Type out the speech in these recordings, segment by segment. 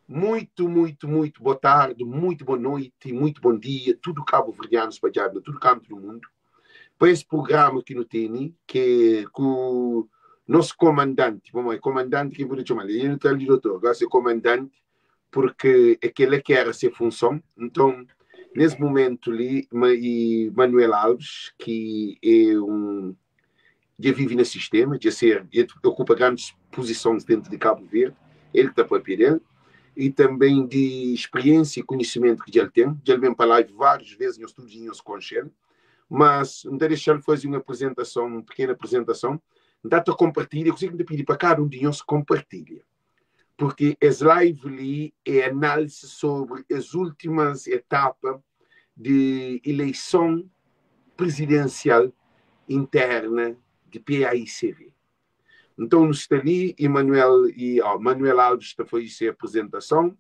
muito boa tarde, muito boa noite e muito bom dia, tudo cabo-verdiano espalhado, todo canto do mundo, para esse programa que não tem, que o nosso comandante, vamos aí, comandante, quem pode chamar? Ele não está ali, doutor, agora é comandante, porque é que ele quer essa função. Então, nesse momento ali, Manuel Alves, que já vive no sistema, ele ocupa grandes posições dentro de Cabo Verde, ele está para ele, e também de experiência e conhecimento que ele tem. Já vem para lá várias vezes nos estudinhos com ele, mas não deixar ele fazer uma pequena apresentação, dá-te a compartilhar, eu consigo pedir para cada um de nós compartilha, porque as live ali é análise sobre as últimas etapas de eleição presidencial interna de PAICV. Então, no está ali, Manuel Alves está fazendo a apresentação,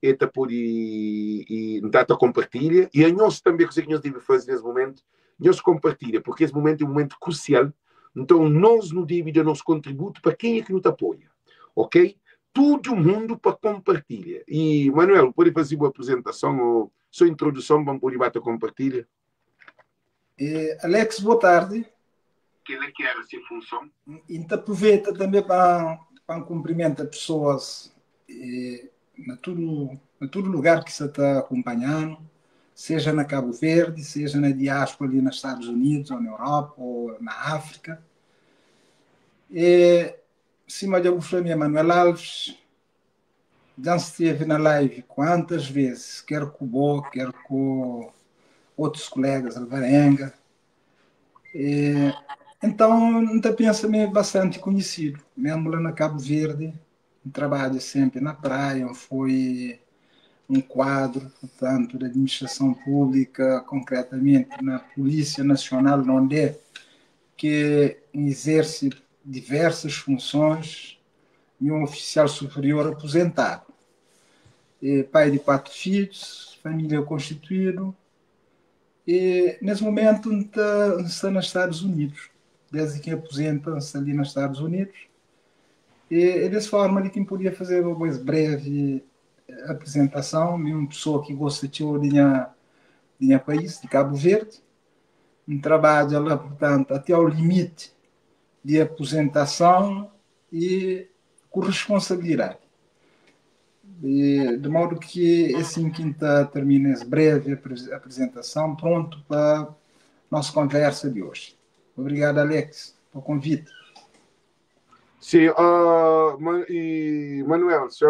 e está por e está compartilha, e a nós também, o que nós devemos fazer nesse momento, nós compartilha, porque esse momento é um momento crucial, então nós não devemos dar nosso contributo para quem é que nos apoia, ok? Todo mundo para compartilhar. E, Manuel, pode fazer uma apresentação ou sua introdução, vamos poder bater compartilha? Alex, boa tarde. Que ele quer essa função. E aproveita também para cumprimentar pessoas na todo lugar que você está acompanhando, seja na Cabo Verde, seja na diáspora ali nos Estados Unidos, ou na Europa, ou na África. Cima de Agostinho Manuel Alves, já esteve na live quantas vezes, quer com o Bo, quer com outros colegas, Alvarenga. Então, não pensa meio bastante conhecido. Mesmo lá na Cabo Verde, trabalha sempre na praia, foi um quadro, portanto, da administração pública, concretamente na Polícia Nacional, onde é que exerce diversas funções e um oficial superior aposentado. Pai de 4 filhos, família constituída, e nesse momento está nos Estados Unidos. Desde que aposenta-se ali nos Estados Unidos. E dessa forma ali quem podia fazer uma breve apresentação de uma pessoa que gosta de minha país, de Cabo Verde, um trabalho lá, portanto, até ao limite de aposentação e com responsabilidade. De modo que assim que termina essa breve apresentação, pronto para a nossa conversa de hoje. Obrigado, Alex, pelo convite. Sim, Manuel, você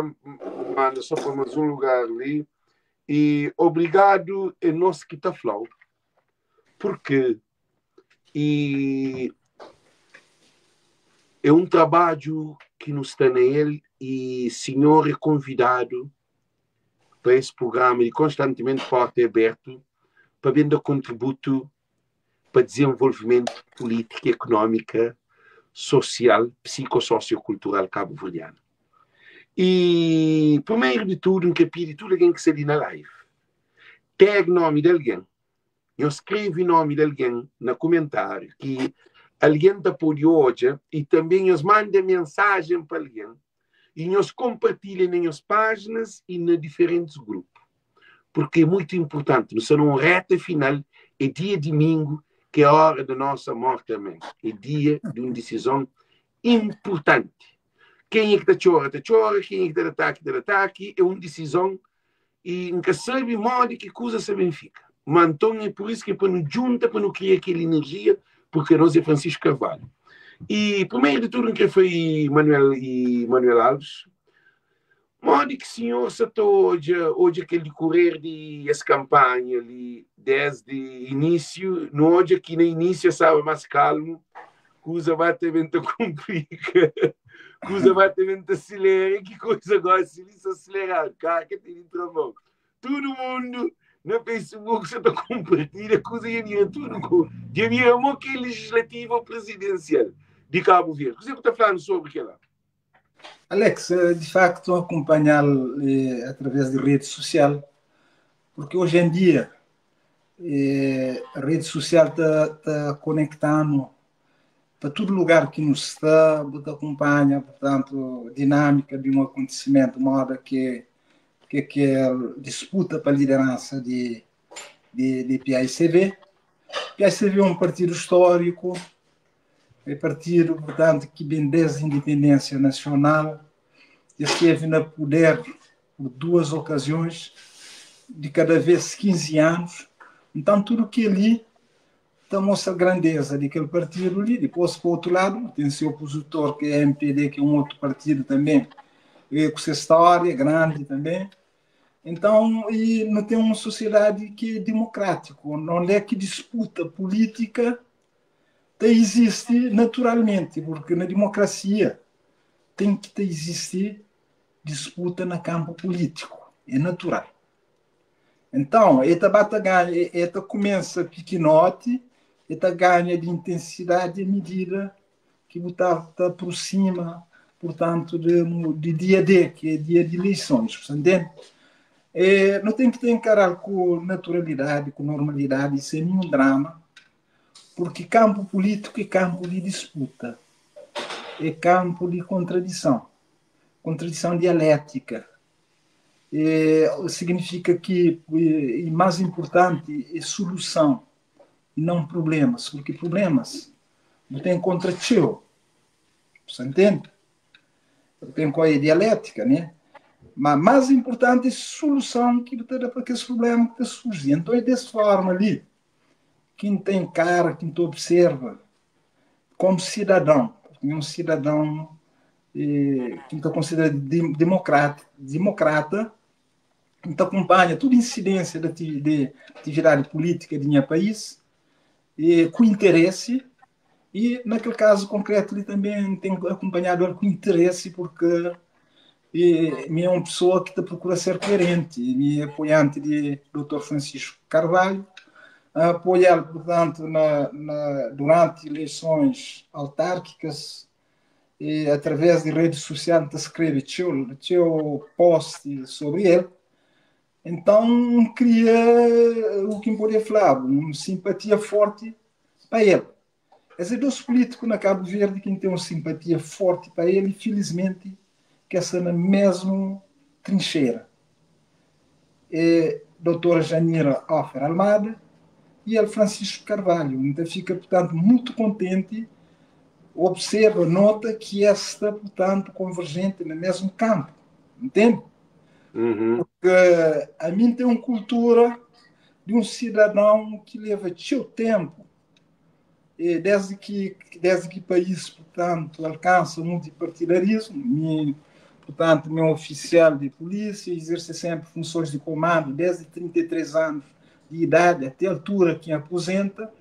manda só para mais um lugar ali. E obrigado a nós que está falando, porque é um trabalho que nos está nele e o senhor é convidado para esse programa e constantemente porta aberto para vender contributo para desenvolvimento político, econômico, social, psicossociocultural cabo-verdiano. E, primeiro de tudo, que pedir tudo alguém que está ali na live, tag nome de alguém, eu escrevo o nome de alguém no comentário, que alguém está por hoje, e também nos manda mensagem para alguém, e nos compartilha nas páginas e nos diferentes grupos. Porque é muito importante, nós estamos numa reta final, é dia domingo, que é a hora da nossa morte também. É dia de uma decisão importante. Quem é que está chora, quem é que está ataque, é uma decisão e nunca sabe modo que coisa se fica. Mas então é por isso que para não junta, para não criar aquela energia, porque nós é Francisco Carvalho. E primeiro de tudo que foi Manuel Alves, modo que o senhor se hoje aquele correr de essa campanha ali, desde o início, no hoje aqui no início estava mais calmo, coisa vai ter vento complica, coisa vai ter vento acelera, que coisa agora se acelerar, cara, que tem travão. Todo mundo no Facebook se está compartilhando, coisa e a tudo, já virou que é legislativo presidencial de Cabo Verde. Você está falando sobre aquilo lá? Alex, de facto, estou a acompanhá-lo através de rede social, porque hoje em dia a rede social está conectando para todo lugar que nos está, acompanha, portanto, a dinâmica de um acontecimento, de modo que que é a disputa para a liderança de PAICV. PAICV é um partido histórico, é partido, portanto, que vem desde a independência nacional, esteve no poder por 2 ocasiões, de cada vez 15 anos. Então, tudo que ali mostra a grandeza daquele partido ali. Depois, por outro lado, tem seu opositor, que é a MPD, que é um outro partido também, com sua história grande também. Então, e não tem uma sociedade que é democrática, onde é que disputa política existe naturalmente, porque na democracia tem que existir disputa no campo político, é natural. Então, esta começa pequenote, esta ganha de intensidade à medida que está aproxima, portanto, de dia D, que é dia de eleições, entende? Não tem que encarar com naturalidade, com normalidade, sem nenhum drama, porque campo político é campo de disputa, é campo de contradição dialética. Significa que, e mais importante, é solução, e não problemas, porque problemas não tem contra teu, você entende? Tem coisa dialética, né? Mas mais importante é solução que para aqueles problemas que surgem. Então é dessa forma ali, quem tem cara, quem te observa, como cidadão, um cidadão que está considerado democrata, que acompanha toda incidência da atividade política do meu país, com interesse, e naquele caso concreto ele também tem acompanhado com interesse, porque é uma pessoa que procura ser coerente, é apoiante de Dr. Francisco Carvalho, apoiá-lo, portanto, durante eleições autárquicas, e através de redes sociais te escreve teu post sobre ele. Então cria o que poderia falar, uma simpatia forte para ele. Esses dois políticos na Cabo Verde que tem uma simpatia forte para ele, felizmente que essa na mesma trincheira é a doutora Janira Offer Almada e ele Francisco Carvalho. Então fica, portanto, muito contente, observa, nota que está, portanto, convergente no mesmo campo, entende? Uhum. Porque a mim tem uma cultura de um cidadão que leva seu tempo, desde que o país, portanto, alcança o multipartidarismo. Portanto, meu oficial de polícia exerce sempre funções de comando desde 33 anos de idade até a altura que aposenta,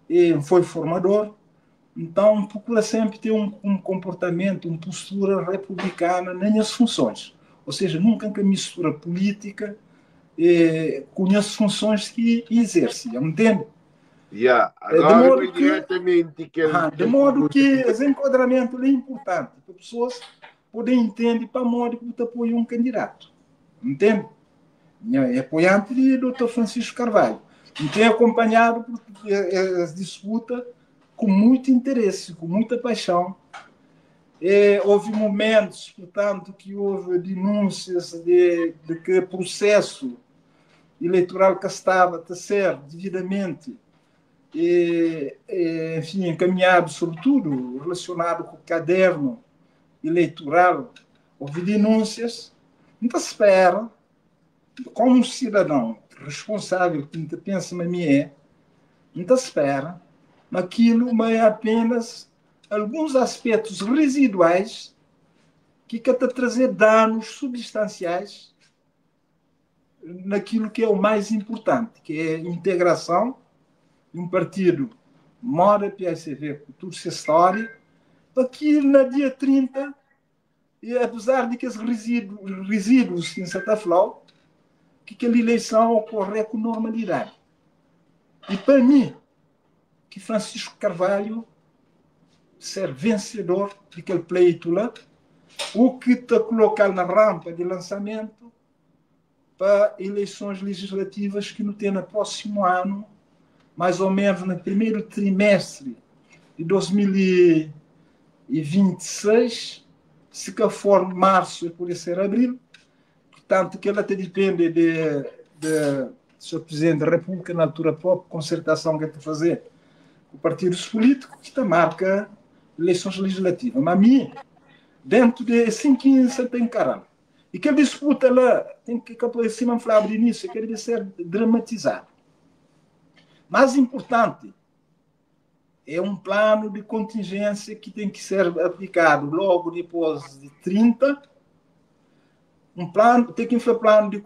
e foi formador. Então, procura sempre ter um comportamento, uma postura republicana nas funções. Ou seja, nunca mistura política com as funções que exerce, entende? Agora, diretamente de modo que esse enquadramento é importante para as pessoas poderem entender para modo que apoia um candidato, entende? É apoiante de Dr. Francisco Carvalho. E tem acompanhado a disputa com muito interesse, com muita paixão. Houve momentos, portanto, que houve denúncias de que o processo eleitoral que estava a ser devidamente enfim, encaminhado, sobretudo relacionado com o caderno eleitoral, houve denúncias. Então se espera, como um cidadão responsável que pensa na minha então se espera naquilo, mas apenas alguns aspectos residuais que querem trazer danos substanciais naquilo que é o mais importante, que é a integração de um partido mora PSV, toda essa história, aqui no dia 30, e apesar de que esses resíduos em Santa Flor, que aquela eleição ocorre com normalidade. E para mim, que Francisco Carvalho ser vencedor daquele pleito lá, o que está colocado na rampa de lançamento para eleições legislativas que não tem no próximo ano, mais ou menos no primeiro trimestre de 2026, se que for março, pode ser abril, Portanto, que ela até depende de Sr. Presidente da República, na altura própria, concertação que está a fazer com partidos políticos, que está marca eleições legislativas. Mas a mim, dentro de 5 anos, você tem caramba. E que a disputa lá, tem que, como em cima falava de início, que deve ser dramatizado. Mais importante, é um plano de contingência que tem que ser aplicado logo depois de 30. Tem que fazer plano de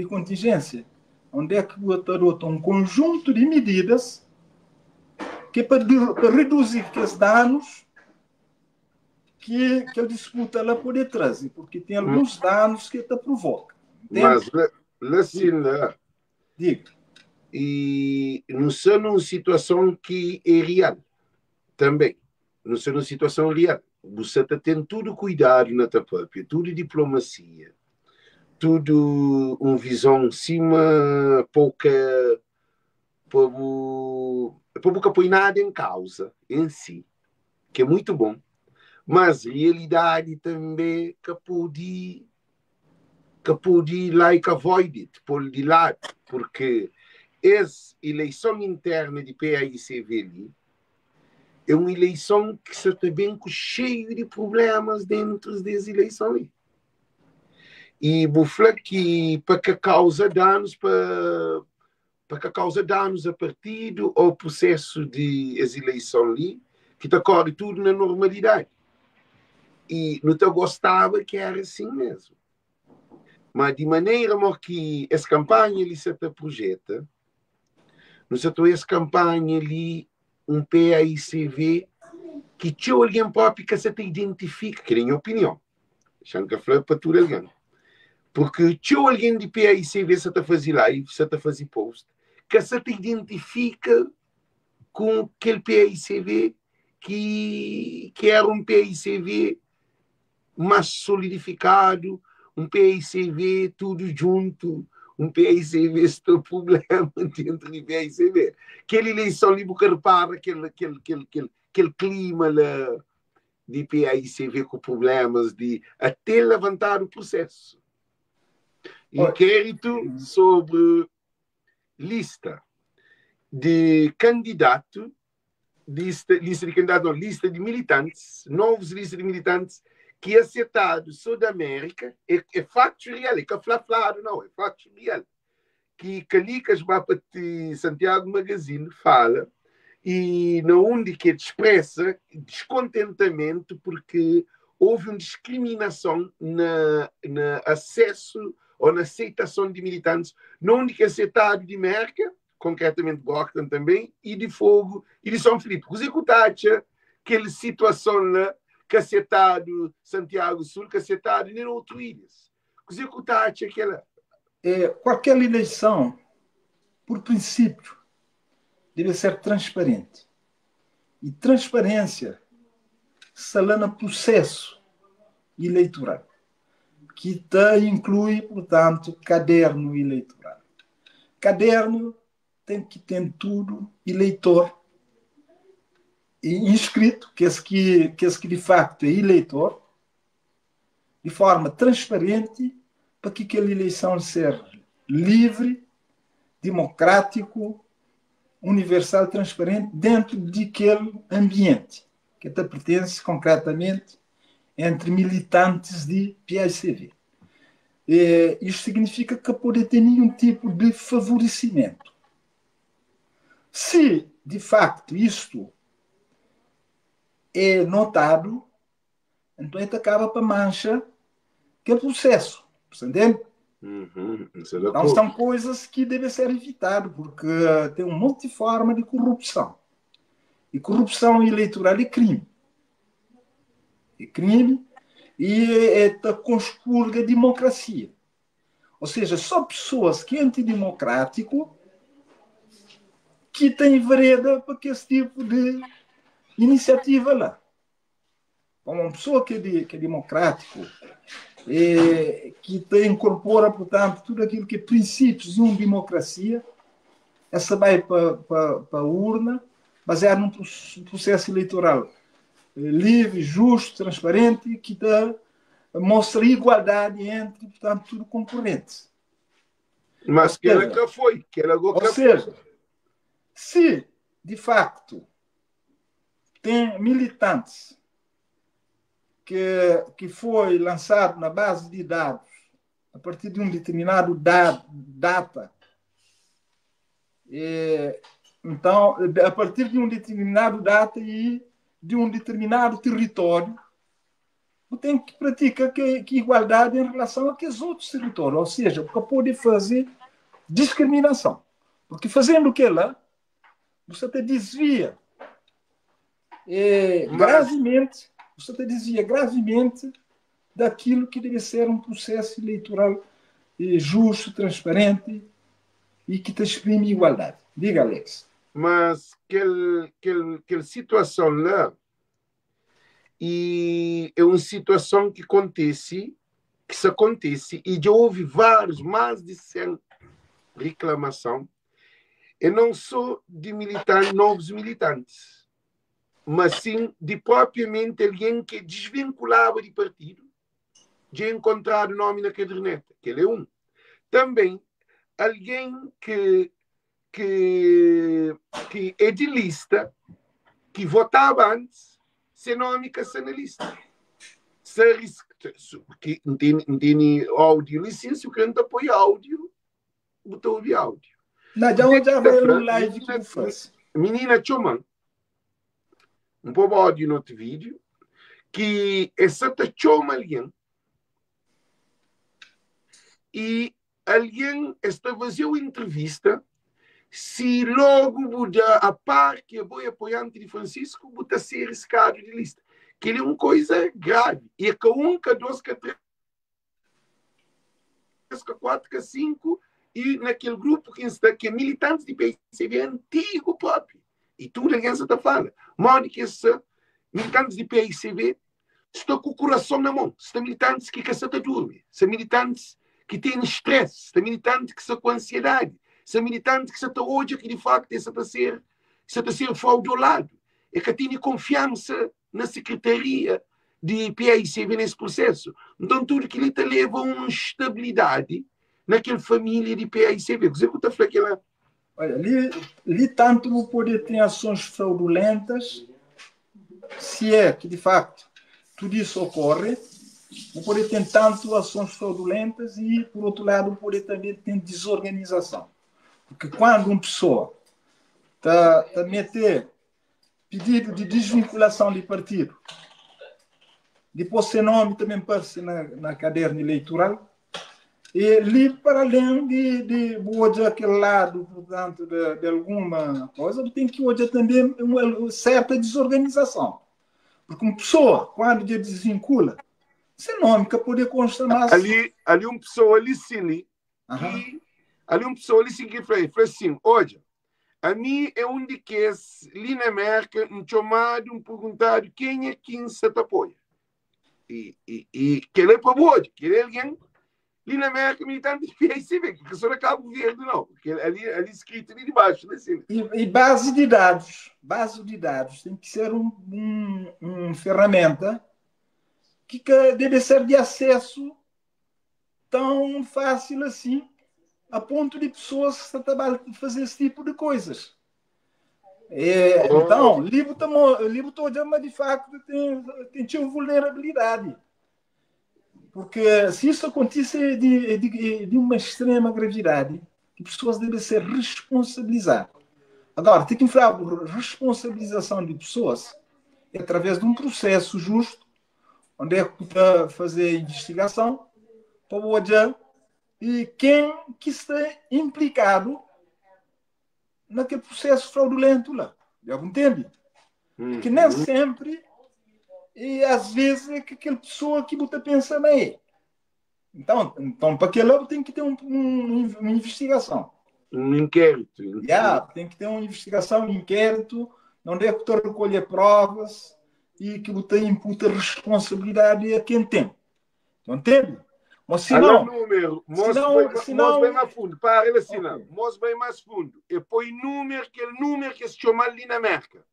contingência, onde é que adota um conjunto de medidas que para reduzir os danos que a disputa ela pode trazer, porque tem alguns danos que ela provoca. Mas, assim, digo. E não são numa situação que é real, também. Não são numa situação real. Você está tendo tudo cuidado na tua própria, tudo diplomacia, tudo uma visão cima, pouca põe nada em causa em si, que é muito bom. Mas realidade também que pode like avoid it, por de lado, porque essa eleição interna de PAICV ali é uma eleição que está bem cheio de problemas dentro dessa eleição ali. E vou falar que para que causa danos a partido ou processo de eleição ali, que está corre tudo na normalidade. E não te gostava que era assim mesmo. Mas de maneira que essa campanha ali se projeta, no setor essa campanha ali, um PAICV que tinha alguém próprio que se te identifica, que é a minha opinião. Deixando que falar para tudo alguém. Porque tinha alguém de PAICV se te fazer live, se te fazer post, que se te identifica com aquele PAICV que era um PAICV mais solidificado, um PAICV tudo junto, um PAICV sem problema dentro do PAICV. Aquela eleição ali, porque repara aquele clima lá de PAICV com problemas de até levantar o processo. Inquérito sobre lista de candidato, lista de candidato, não, lista de militantes, novos listas de militantes que é citado Sul da América, é facto real, é que flaflado, não, é facto real. Que Calicas vai para Santiago Magazine fala e na onde que expressa descontentamento porque houve uma discriminação na acesso ou na aceitação de militantes, não onde que é citado de América, concretamente Brockton também, e de Fogo e de São Filipe. Os executados, aquela situação lá, cacetado Santiago Sul, cacetado em outras ilhas. Os executados, aquela... qualquer eleição, por princípio, deve ser transparente. E transparência está lá no processo eleitoral, que inclui, portanto, caderno eleitoral. Caderno tem que ter tudo eleitor inscrito, que esse que de facto é eleitor, de forma transparente, para que aquela eleição seja livre, democrático, universal, transparente, dentro daquele ambiente que até pertence concretamente entre militantes de PAICV. Isto significa que pode ter nenhum tipo de favorecimento. Se, de facto, isto é notado, então ele acaba para mancha aquele processo. Entende? Então são coisas que devem ser evitadas, porque tem um monte de forma de corrupção. E corrupção eleitoral é crime. É crime e conspurga a democracia. Ou seja, só pessoas que é antidemocrático que têm vereda para que esse tipo de iniciativa lá. Como uma pessoa que é democrático, que incorpora, portanto, tudo aquilo que é princípios de uma democracia, essa vai para a urna, baseado num processo eleitoral livre, justo, transparente, que mostra igualdade entre portanto, tudo concorrente. Mas que ela nunca foi. Que ela ou seja, se, de facto, tem militantes que foi lançado na base de dados a partir de um determinado data, então, a partir de um determinado data e de um determinado território, tem que praticar que igualdade em relação a aqueles outros territórios, ou seja, para poder fazer discriminação. Porque fazendo o que lá, você te desvia gravemente, você te desvia gravemente daquilo que deve ser um processo eleitoral justo, transparente e que te exprime igualdade. Diga, Alex. Mas aquela situação lá e é uma situação que se acontece, e já houve mais de 100 reclamações, e não só de novos militantes, mas sim de propriamente alguém que desvinculava de partido, de encontrar o nome na caderneta, que ele é um. Também alguém que é de lista, que votava antes, sem nome que está na lista. Que não tem áudio, licença, o canto apoia áudio, botou ouvir áudio. Não, já vai no live que eu faço. Menina Choman, um pouco áudio no outro vídeo, que essa chama alguém, e alguém está fazendo uma entrevista, se logo a par que eu vou apoiante de Francisco, vou ser riscado de lista. Que ele é uma coisa grave. E que um, que dois, que três, que quatro, que cinco, e naquele grupo que é militantes de PICV antigo próprio. E tudo alguém está falando. Modo que esses militantes de PICV estão com o coração na mão. São militantes que se dormem. São militantes que têm estresse. São militantes que estão com ansiedade. São militantes que estão hoje que de facto está a ser fraudulado. É que têm confiança na secretaria de PICV nesse processo. Então, tudo que ele te leva a uma estabilidade naquela família de PICV. Você está falando aquela... Olha, ali tanto não poder ter ações fraudulentas, se é que, de facto, tudo isso ocorre, não poder ter tanto ações fraudulentas e, por outro lado, poder também ter desorganização. Porque quando uma pessoa está a meter pedido de desvinculação de partido, depois seu nome também aparece na caderno eleitoral, e ali, para além de olhar aquele lado, portanto, de alguma coisa, tem que olhar também uma certa desorganização. Porque uma pessoa, quando desvincula, seu nome que poder constar mais... Ali uma pessoa ali sim, ali uma pessoa ali sim que fala assim, olha, a mim é um de que ali na América, um chamado, um perguntado, quem é quem se te apoia? E que ele é para hoje, que ele é alguém ali na América militante de PICV, que só acaba o governo, não. Que ali escrito ali debaixo, assim. E base de dados tem que ser uma ferramenta que deve ser de acesso tão fácil assim, a ponto de pessoas fazer esse tipo de coisas. Então, o livro todo, mas de facto tem uma vulnerabilidade. Porque se isso acontece de uma extrema gravidade, as pessoas devem ser responsabilizadas. Agora, tem que falar de responsabilização de pessoas através de um processo justo, onde é que está a fazer a investigação, para olhar e quem que está implicado naquele processo fraudulento lá. Já entende? Que nem sempre, e às vezes é que aquela pessoa que você pensa não é. Então para aquele tem que ter uma investigação. Um inquérito. Tem que ter uma investigação, um inquérito, onde é que você recolhe provas e que você imputa responsabilidade a quem tem. Não entende? Mas se não... número, mostra bem mais fundo. Para ele assim, não. Mostra bem mais fundo. E põe aquele número que se chama ali na América.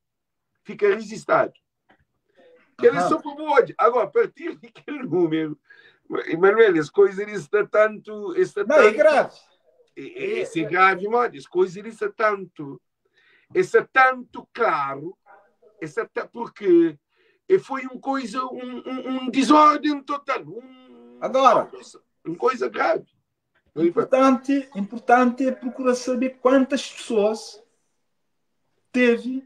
Fica registrado. Ele é só para hoje. Agora, a partir daquele número, Emanuel, as coisas está tanto... Não, é grave. Isso é grave, mas as coisas está tanto... Isso é tanto claro, porque foi um desordem total. Agora, uma coisa grave. Importante é procurar saber quantas pessoas que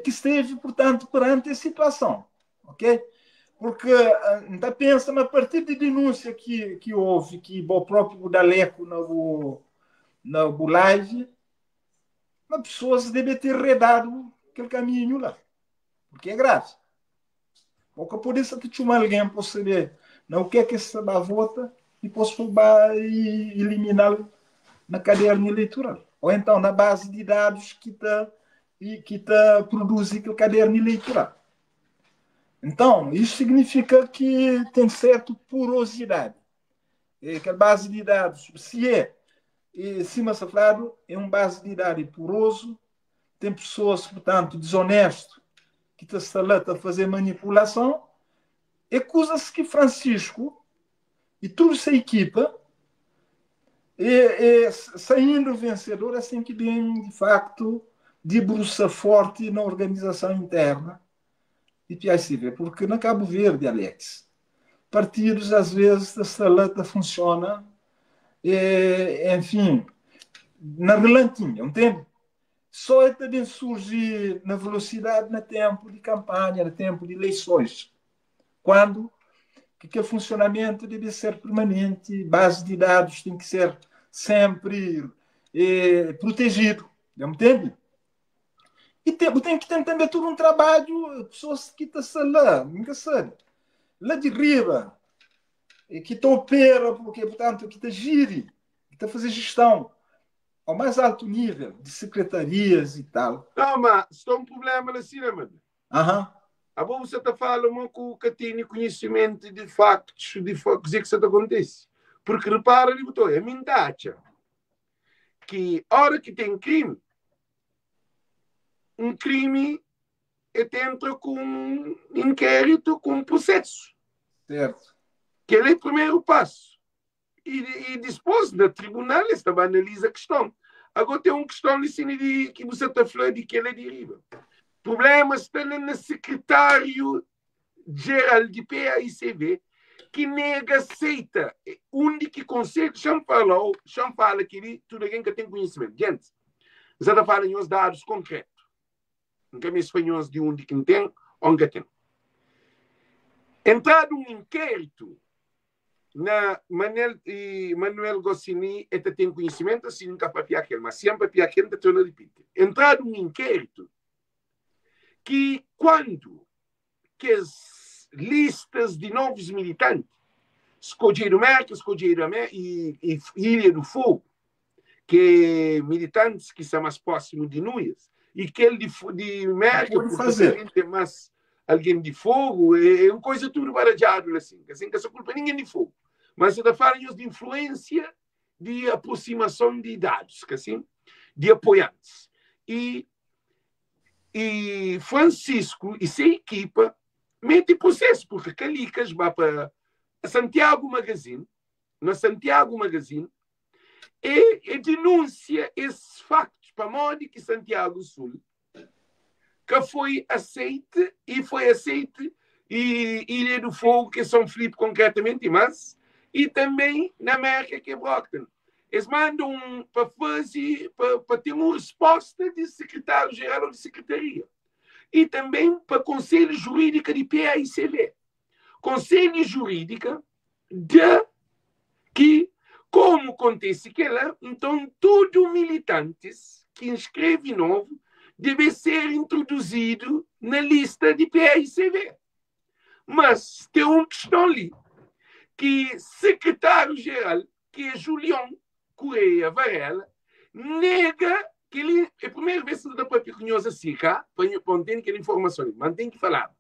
esteve, portanto, perante a situação. Ok? Porque ainda pensa, a partir de denúncia que houve, que o próprio Budaleco na live, as pessoas devem ter redado aquele caminho lá. Porque é grave. Porque por isso que tinha alguém para saber não, o que é que se dá a vota e posso eliminá-lo na caderno eleitoral. Ou então na base de dados que produz aquele caderno eleitoral. Então, isso significa que tem certa porosidade. Aquela base de dados, se mas falado, é uma base de dados poroso, tem pessoas, portanto, desonestas, que estão a fazer manipulação, acusa-se que Francisco e toda essa equipa saindo vencedor assim que bem, de facto, debruça forte na organização interna e PICV, porque na Cabo Verde, Alex, partidos, às vezes, a salata funciona, enfim, na relantinha, entende? Só é também surgir na velocidade no tempo de campanha, no tempo de eleições, quando que o funcionamento deve ser permanente, base de dados tem que ser sempre protegido, entende? E tem que ter também todo um trabalho, pessoas que estão lá, nunca sabe, lá de riba, que opera, porque, portanto, que gire, que está a fazer gestão ao mais alto nível, de secretarias e tal. Não, mas está um problema assim, mano. A bom você está falando que tem conhecimento de factos, de factos que isso acontece. Porque repara, é mentira que a hora que tem crime, um crime entra com um inquérito, com um processo. Certo. Que ele é o primeiro passo. E depois, no tribunal, eles também analisa a questão. Agora tem uma questão assim, que você está falando de que ele deriva. Problemas está no secretário-geral de PAICV, que nega, aceita. Único conselho, chama que tudo alguém que tem conhecimento. Gente, você está falando os dados concretos. Nunca me espanhóis de onde que tem, onde tem. Entrado um inquérito na Manuel Goscinny, ele tem conhecimento, assim, nunca para aquele, mas sempre para aquele, eu não repito. Entrado um inquérito que quando que as listas de novos militantes, Escogeiro Merca, Escogeiro e Ilha do Fogo, que militantes que são mais próximos de nós, e aquele de Merca, porque tem mais alguém de fogo, é uma coisa tudo barajado, assim que essa culpa ninguém de fogo. Mas você está falando de influência, de aproximação de dados, assim, de apoiantes. E Francisco e sua equipa metem processo, porque Calicas vai para Santiago Magazine, na Santiago Magazine, e denuncia esses factos para modo que Santiago Sul, que foi aceite e Ilha do Fogo, que São Filipe concretamente, mas e também na América, que é Brockton. Eles mandam para ter uma resposta de secretário-geral ou de secretaria. E também para Conselho Jurídico de PAICV. Conselho Jurídico de que, como acontece que lá, então, todos militantes que inscrevem novo deve ser introduzido na lista de PAICV. Mas tem uma questão ali, que secretário-geral, que é Julião Correia Varela, nega que ele, é a primeira vez que dá para conhecer assim, para ter aquela informação, mas tem que falar.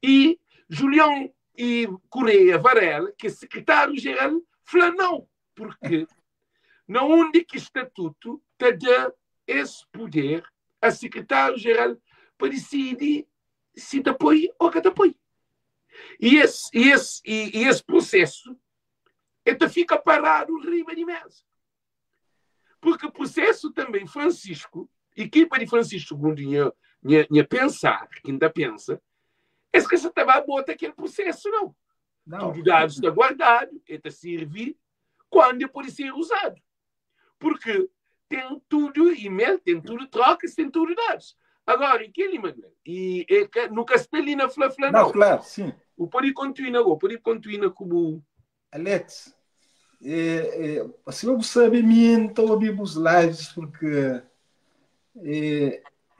E Julião Correia Varela, que é secretário-geral, falou não, porque não onde que estatuto te dá esse poder a secretário-geral para decidir se te apoia ou que te apoia. esse processo até fica parado riba de mesa. Porque o processo também, Francisco, equipa de Francisco segundo minha pensar, que ainda pensa, é que você estava a botar aquele processo, não. Tudo dados está guardado, está servir quando pode ser usado. Porque tem tudo e-mail, tem tudo trocas, tem tudo dados. Agora, aquele, Manuel, e no Castelina Flafla, não. Claro, sim. O pode continuar como... Alex, se eu sabe, estou a ouvir os lives porque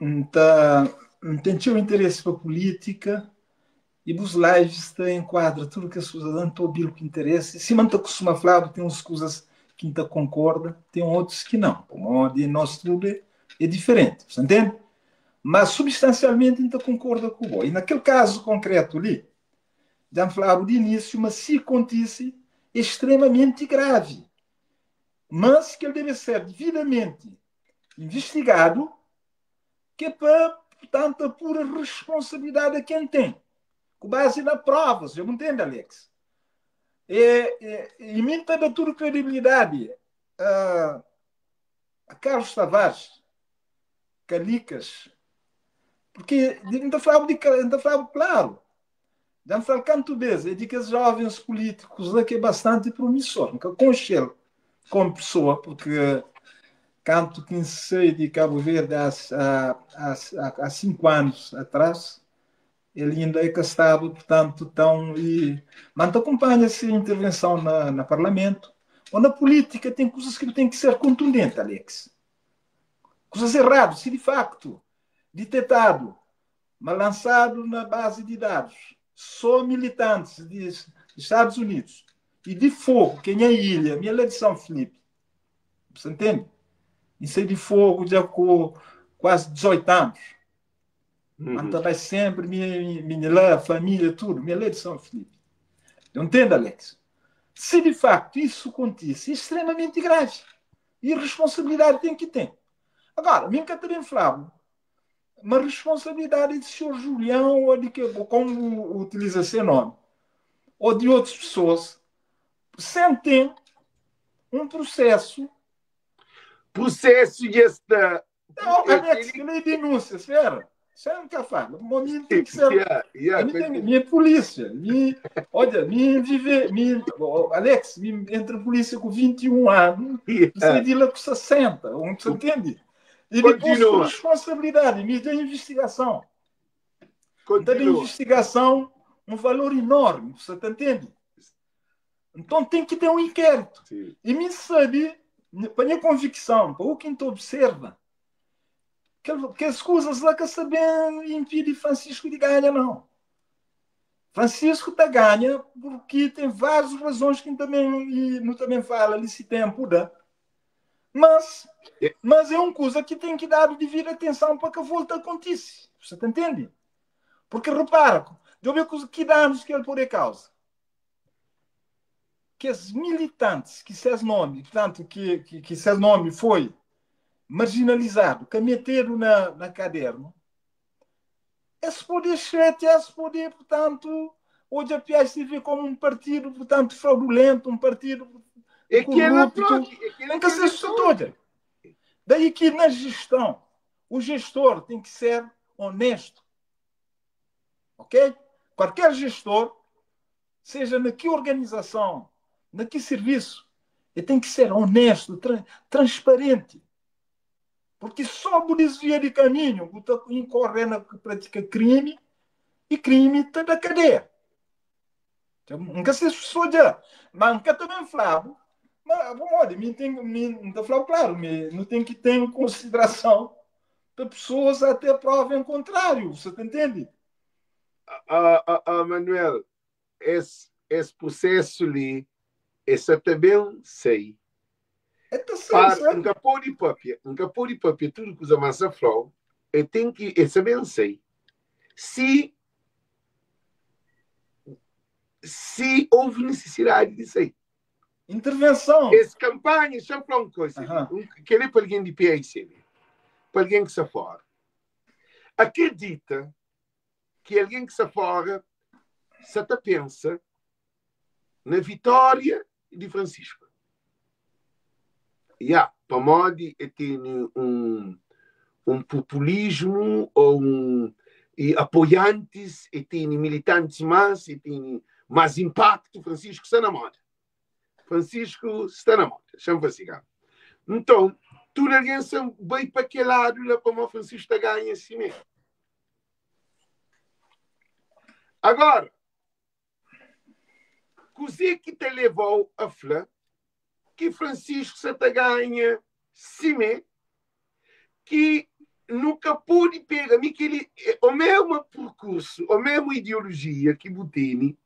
não tenho interesse para política e os lives enquadra tudo que as pessoas não estão a ouvir o que interessa. Se não costuma falar, tem uns coisas que não concorda, tem outros que não. O modo de nosso tudo é diferente, você entende? Mas substancialmente não concorda com o bom. E naquele caso concreto ali, já falava de início, mas se acontece extremamente grave, mas que ele deve ser devidamente investigado, que é para, portanto, a pura responsabilidade a quem tem, com base na prova, você não entende, Alex? E mim da tua credibilidade a Carlos Tavares, Calicas, porque ainda falava claro, já me falo canto vezes, é de que os jovens políticos aqui é bastante promissor, nunca conchelo como pessoa, porque canto que sei de Cabo Verde há 5 anos atrás, ele ainda é castado, portanto, mas acompanha-se a intervenção na Parlamento, ou na política tem coisas que têm que ser contundentes, Alex. Coisas erradas, se de facto detectado, mas lançado na base de dados, só militantes dos Estados Unidos e de fogo, que é a ilha, minha lei de São Felipe, você entende? Isso é de fogo já com quase 18 anos. Mas também sempre minha família, tudo, minha lei de São Felipe. Não entende, Alex? Se de facto isso acontece, é extremamente grave. E responsabilidade tem que ter. Agora, mesmo que eu também falava, uma responsabilidade de senhor Julião, ou de que, como utiliza esse nome, ou de outras pessoas, sentem um processo. Processo esta. Não, Alex, que nem denúncia, espera. Isso é um café. O momento tem que ser. Minha polícia. Alex, entre a polícia com 21 anos, você de lá com 60. Você entende? E depois com responsabilidade, me dá investigação. Da investigação, um valor enorme, você entende? Então tem que ter um inquérito. Sim. E me sabe, para a minha convicção, para o que a gente observa, que as coisas lá que sabem impedir Francisco de ganhar, não. Francisco está ganha porque tem várias razões que não também fala ali se tempo, né? Mas é uma coisa que tem que dar devida atenção para que a volta aconteça. Você entende? Porque repara, eu ver que danos que ele por causa. Que os militantes que seus nome, portanto, que seus nome foi marginalizado, que meteram na caderno, esse poder chete, esse poder, portanto, hoje a PIA se vê como um partido, portanto, fraudulento, um partido corrupto. Nunca se assustou. Daí que na gestão, o gestor tem que ser honesto. Ok? Qualquer gestor, seja na que organização, na que serviço, ele tem que ser honesto, transparente. Porque só por desvia de caminho, incorre na prática crime, e crime está na cadeia. Nunca se esforçou já. Mas nunca também falava. Mas, não falava claro, não tem que ter em consideração para pessoas até prova em contrário. Você entende? Manuel, esse processo ali, esse também sei. Nunca pode papia, tudo que usa massa flor, eu tenho que, esse também sei. Se houve necessidade disso aí. Intervenção. Essa campanha, deixa eu falar uma coisa. Que é para alguém de PIC, para alguém que se fora. Acredita que alguém que se fora se você pensa na vitória de Francisco. Para modo tem um populismo e apoiantes e tem militantes mais e tem mais impacto. Francisco está na moda. Francisco está na moda. Chama assim. Então, tu alguém vai para aquele lado lá para o Francisco ganha assim mesmo. Agora, coisa que te levou a falar que Francisco se ganha cime, que nunca pude pegar o mesmo percurso, a mesma ideologia que Butini,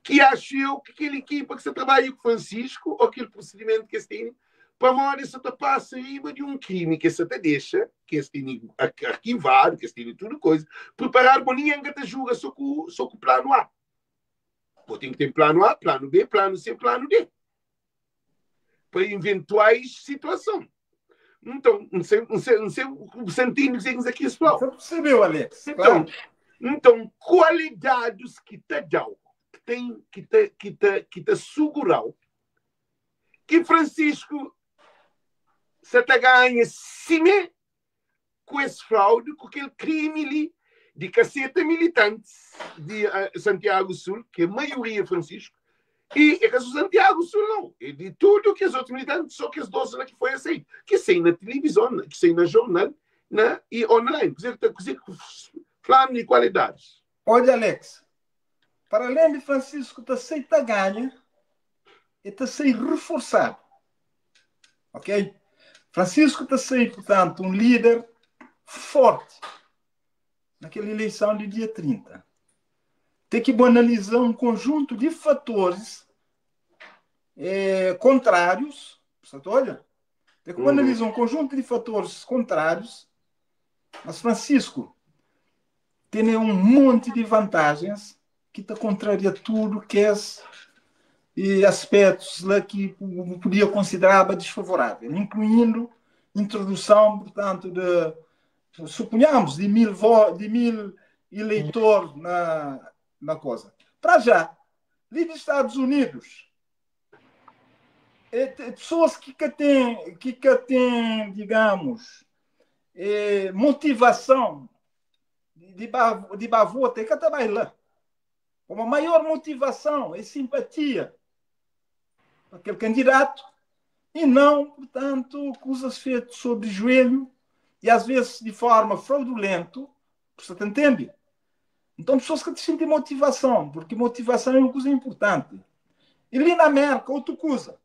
que achou que aquela equipa que você trabalha com Francisco, ou aquele procedimento que você tem, para morrer, você passa riba de um crime que você te deixa, que você tem arquivado, que você tem tudo coisa, preparar para ninguém que te julga só com o plano A. Pô, tem que ter plano A, plano B, plano C, plano D. Para eventuais situações. Então, não sei o centímetro que aqui explode. Você percebeu, Alex? Então, qualidades que te dão, que te segurou, que Francisco se te ganha cime com esse fraude, com aquele crime ali de caceta militantes de Santiago Sul, que a maioria é Francisco, e é que Santiago Sul não. É de tudo que os outros militantes, só que as 12 que foi assim. Que sei na televisão, que sei na jornal e online. Falando de qualidades. Olha, Alex, para além de Francisco ter sido ganha, e ter sido reforçado. Ok? Francisco ter sido, portanto, um líder forte naquela eleição de dia 30. Tem que analisar um conjunto de fatores contrários. Portanto, olha, tem que analisar um conjunto de fatores contrários, mas Francisco tem um monte de vantagens que está contraria tudo que é aspectos lá que podia considerar desfavorável, incluindo introdução, portanto, suponhamos, de 1000 eleitores na coisa. Para já, ali dos Estados Unidos, pessoas que têm, digamos, motivação de votar, que também lá. Uma maior motivação e simpatia para aquele candidato e não, portanto, coisas feitas sobre joelho e às vezes de forma fraudulenta, você entende? Então, pessoas que sentem motivação, porque motivação é uma coisa importante. E ali na América, outra coisa.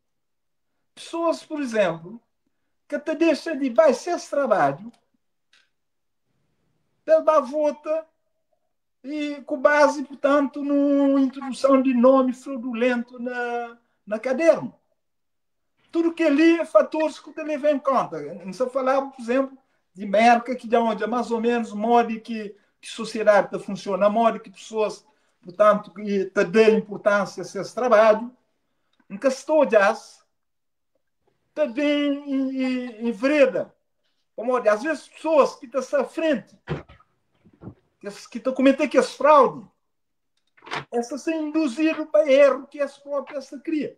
Pessoas, por exemplo, que te deixam de baixar esse trabalho, pela vota e com base, portanto, na introdução de nome fraudulento na caderno. Tudo que ali é fatores que te levam em conta. Não se falava, por exemplo, de merca, que é mais ou menos modo que sociedade está funciona, modo que pessoas, portanto, que te dão importância a esse trabalho. Em que estou já, também em vereda. Como, às vezes, pessoas que estão à frente, que estão cometendo que as fraude, essas são induzidas para erro que as próprias se criam.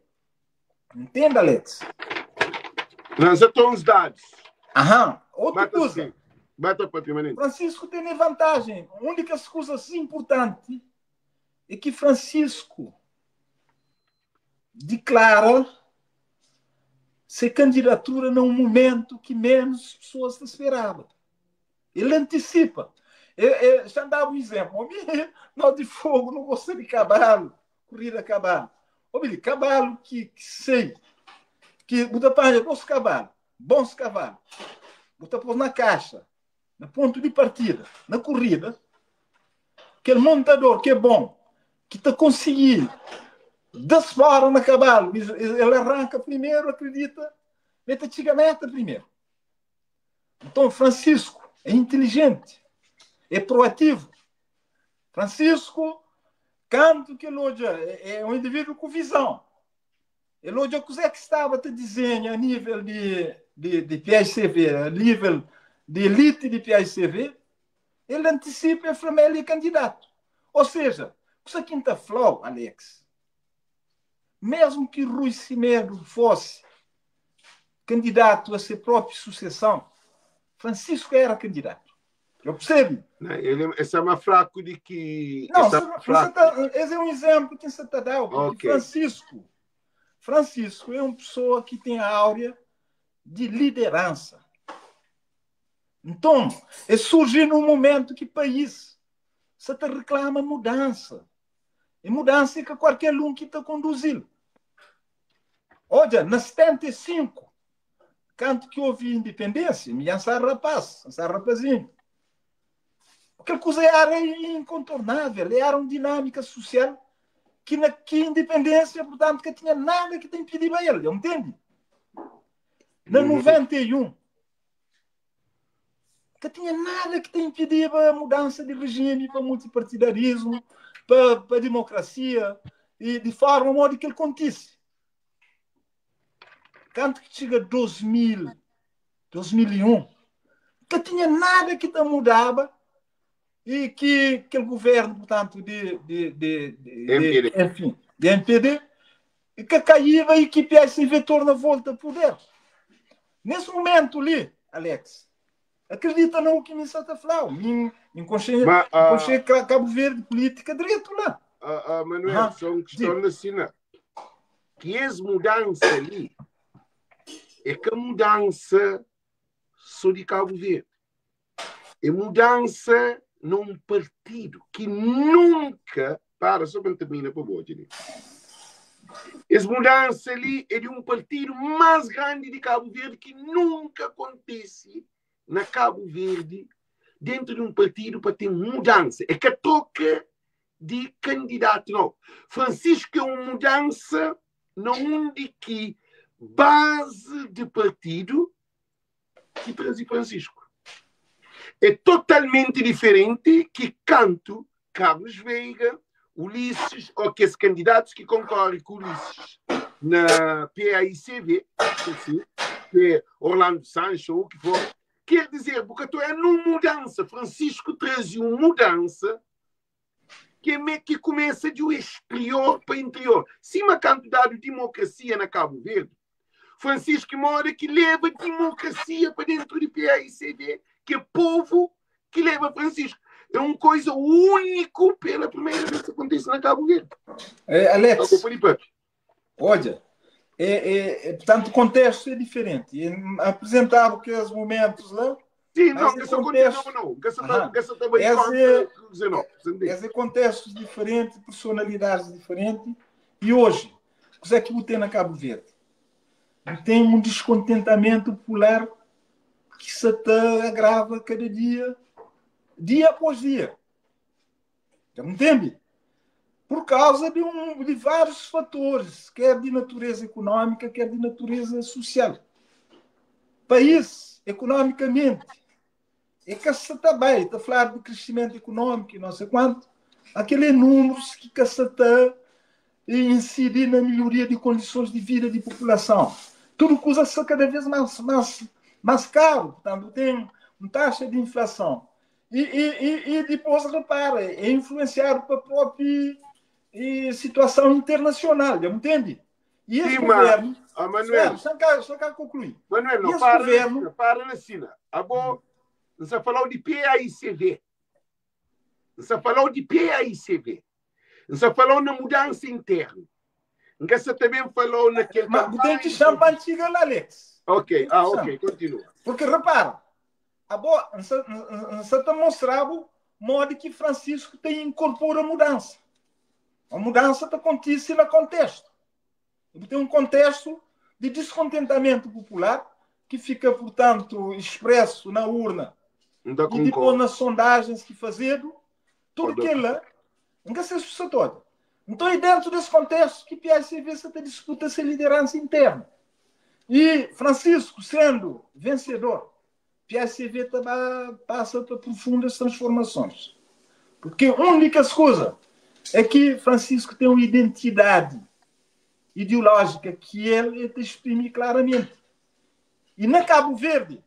Entende, Alex? Nós já estamos os dados. Outra coisa. Assim. Bata para permanente. Francisco tem vantagem. A única coisa importante é que Francisco declara sua candidatura num momento que menos pessoas esperavam. Ele antecipa. Já dava um exemplo. Não de fogo, não gosto de cavalo, corrida a cavalo. Cavalo que sei, que muda para bons cavalos, muda pôr na caixa, no ponto de partida, na corrida, aquele montador que é bom, que está conseguindo desfora no cavalo, ele arranca primeiro, acredita, mete antigamente primeiro. Então, Francisco é inteligente, é proativo. Francisco, canto que ele é um indivíduo com visão. Ele hoje o que estava te dizendo a nível de PICV, a nível de elite de PICV, ele antecipa e ele é candidato. Ou seja, Essa quinta flor, Alex, mesmo que Rui Cimedo fosse candidato a ser próprio sucessão, Francisco era candidato. Eu percebo. Ele é mais fraco de que... Não, esse é um exemplo que você está dando, porque Okay. Francisco é uma pessoa que tem a áurea de liderança. Então, surge num momento que o país se te reclama mudança. E mudança é que qualquer um que está conduzindo. Olha, na 75, quando que houve independência, me lançar rapazinho. Aquela coisa era incontornável, era uma dinâmica social que na independência, portanto, que tinha nada que te impedir a ele, entende? Na 91, que tinha nada que te impedia a mudança de regime para multipartidarismo, para a democracia, e de forma modo que ele acontecesse. Quando que chega 2000, 2001, que tinha nada que te mudava e que aquele governo, portanto, de MPD, que caía e que o PSV torna a volta a poder. Nesse momento ali, Alex, acredita no que me está a falar. Em consciência Cabo Verde, política direito lá. Manuel, só uma questão assim, que as mudanças ali é que a mudança só de Cabo Verde. É mudança num partido que nunca... só para terminar para o essa mudança ali é de um partido mais grande de Cabo Verde que nunca acontece na Cabo Verde dentro de um partido para ter mudança. É que a troca de candidato, não. Francisco é uma mudança onde que base de partido que traz Francisco. É totalmente diferente que canto Carlos Veiga, Ulisses, ou que esses candidatos que concorrem com Ulisses na PAICV, assim, que é Orlando Sancho, ou o que for, quer dizer, porque tu é numa mudança. Francisco traz uma mudança que começa de exterior para interior. Se uma candidato de democracia na Cabo Verde, Francisco mora que leva democracia para dentro do PAICV, que é povo que leva Francisco. É uma coisa única pela primeira vez que acontece na Cabo Verde. Alex, olha, portanto, o contexto é diferente. Apresentava aqueles momentos lá. Sim, não, esse contexto não. Esse contextos diferentes, personalidades diferentes. E hoje, o que é que tem na Cabo Verde? Tem um descontentamento popular que se agrava cada dia, dia após dia. Já me entende? Por causa de vários fatores, quer de natureza econômica, quer de natureza social. País, economicamente, é que se está bem, está a falar de crescimento econômico e não sei quanto, aqueles números que se está a incidir na melhoria de condições de vida de população. Tudo coisa cada vez mais caro, portanto, tem uma taxa de inflação. E depois, repara, é influenciado pela própria situação internacional, já me entende? E esse governo... Manuel, só cá concluir. Manuel, não, para na Sina. Você falou de PAICV. Você falou de PAICV. Você falou na mudança interna. Você também falou naquele... Mas tem que chamar antiga, Alex. Ok, continua. Porque, repara, você está mostrando o modo que Francisco tem incorpora a mudança. A mudança acontece no contexto. Tem um contexto de descontentamento popular que fica, portanto, expresso na urna e depois nas sondagens que fazendo, tudo aquilo não se assusta todo. Então, é dentro desse contexto que PSV se disputa essa liderança interna. E Francisco, sendo vencedor, PSV passa por profundas transformações. Porque a única coisa é que Francisco tem uma identidade ideológica que ele exprime claramente. E na Cabo Verde,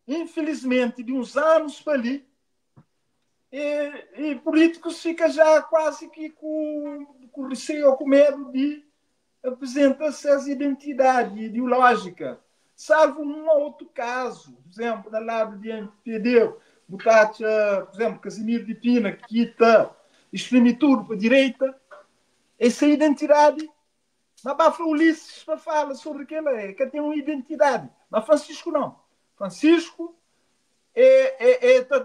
infelizmente, de uns anos para ali, e políticos ficam já quase que com receio ou com medo de apresentar-se as identidades ideológicas, salvo num outro caso, por exemplo, do lado de MPD, botar, por exemplo, Casimiro de Pina, que está exprime tudo para a direita, essa identidade, mas para Ulisses para falar sobre que ela é, que tem uma identidade, mas Francisco não. Francisco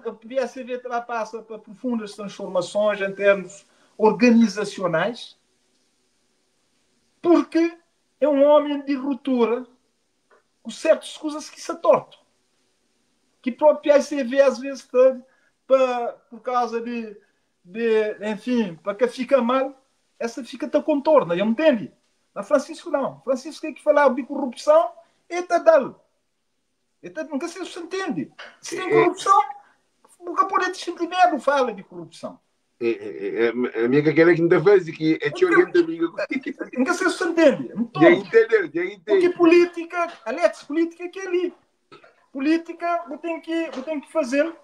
a PSV passa para profundas transformações em termos organizacionais, porque é um homem de ruptura com certas coisas que se torto. Que para o PSV às vezes por causa enfim, para que fica mal, essa fica tão contorna, eu entendo. Mas Francisco não. Francisco tem que falar de corrupção e está dando. Então, nunca se entende. Se tem corrupção, nunca pode simplesmente fala de corrupção. A minha quer que não faz que é que orienta amiga. Nunca se entende. Já entendeu, já entendeu. Porque política, aliás, política é que é ali. Política, eu tenho que fazer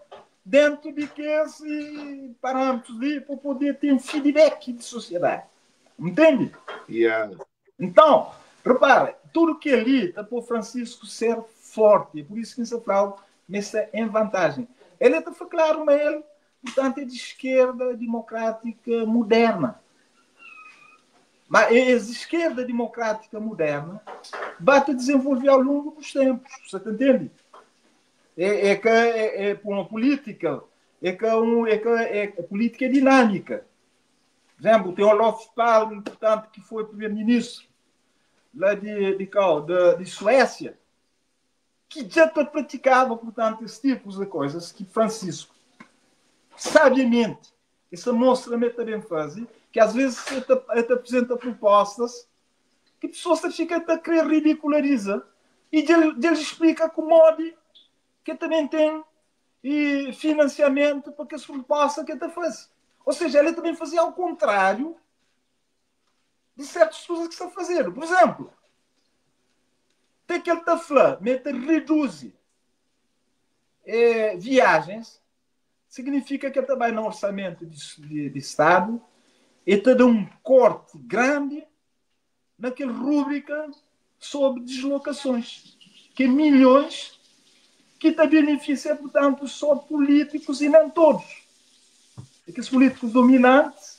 dentro de que esses parâmetros ali para poder ter um feedback de sociedade. Entende? Yeah. Então, repara, tudo que ali está para o Francisco ser forte. Por isso que essa fraude nessa em vantagem. Ele está claro, mas ele, portanto, é de esquerda democrática moderna. Mas a esquerda democrática moderna vai te desenvolver ao longo dos tempos. Você entende? Por uma política, a política é dinâmica. Por exemplo, tem o Olof Palme, portanto, que foi primeiro-ministro lá de Suécia, que já praticava, portanto, esse tipo de coisas que Francisco, sabiamente, essa mostra também faz, que às vezes ele apresenta propostas que pessoas ficam a querer ridicularizar e ele explica como que também tem financiamento para que as propostas que ele faz. Ou seja, ele também fazia ao contrário de certas coisas que está fazendo. Por exemplo, tem que ele está falando, reduz viagens, significa que ele trabalha no orçamento de Estado e está dando um corte grande naquela rúbrica sobre deslocações, que é milhões que está beneficia, portanto, só políticos e não todos. Aqueles políticos dominantes.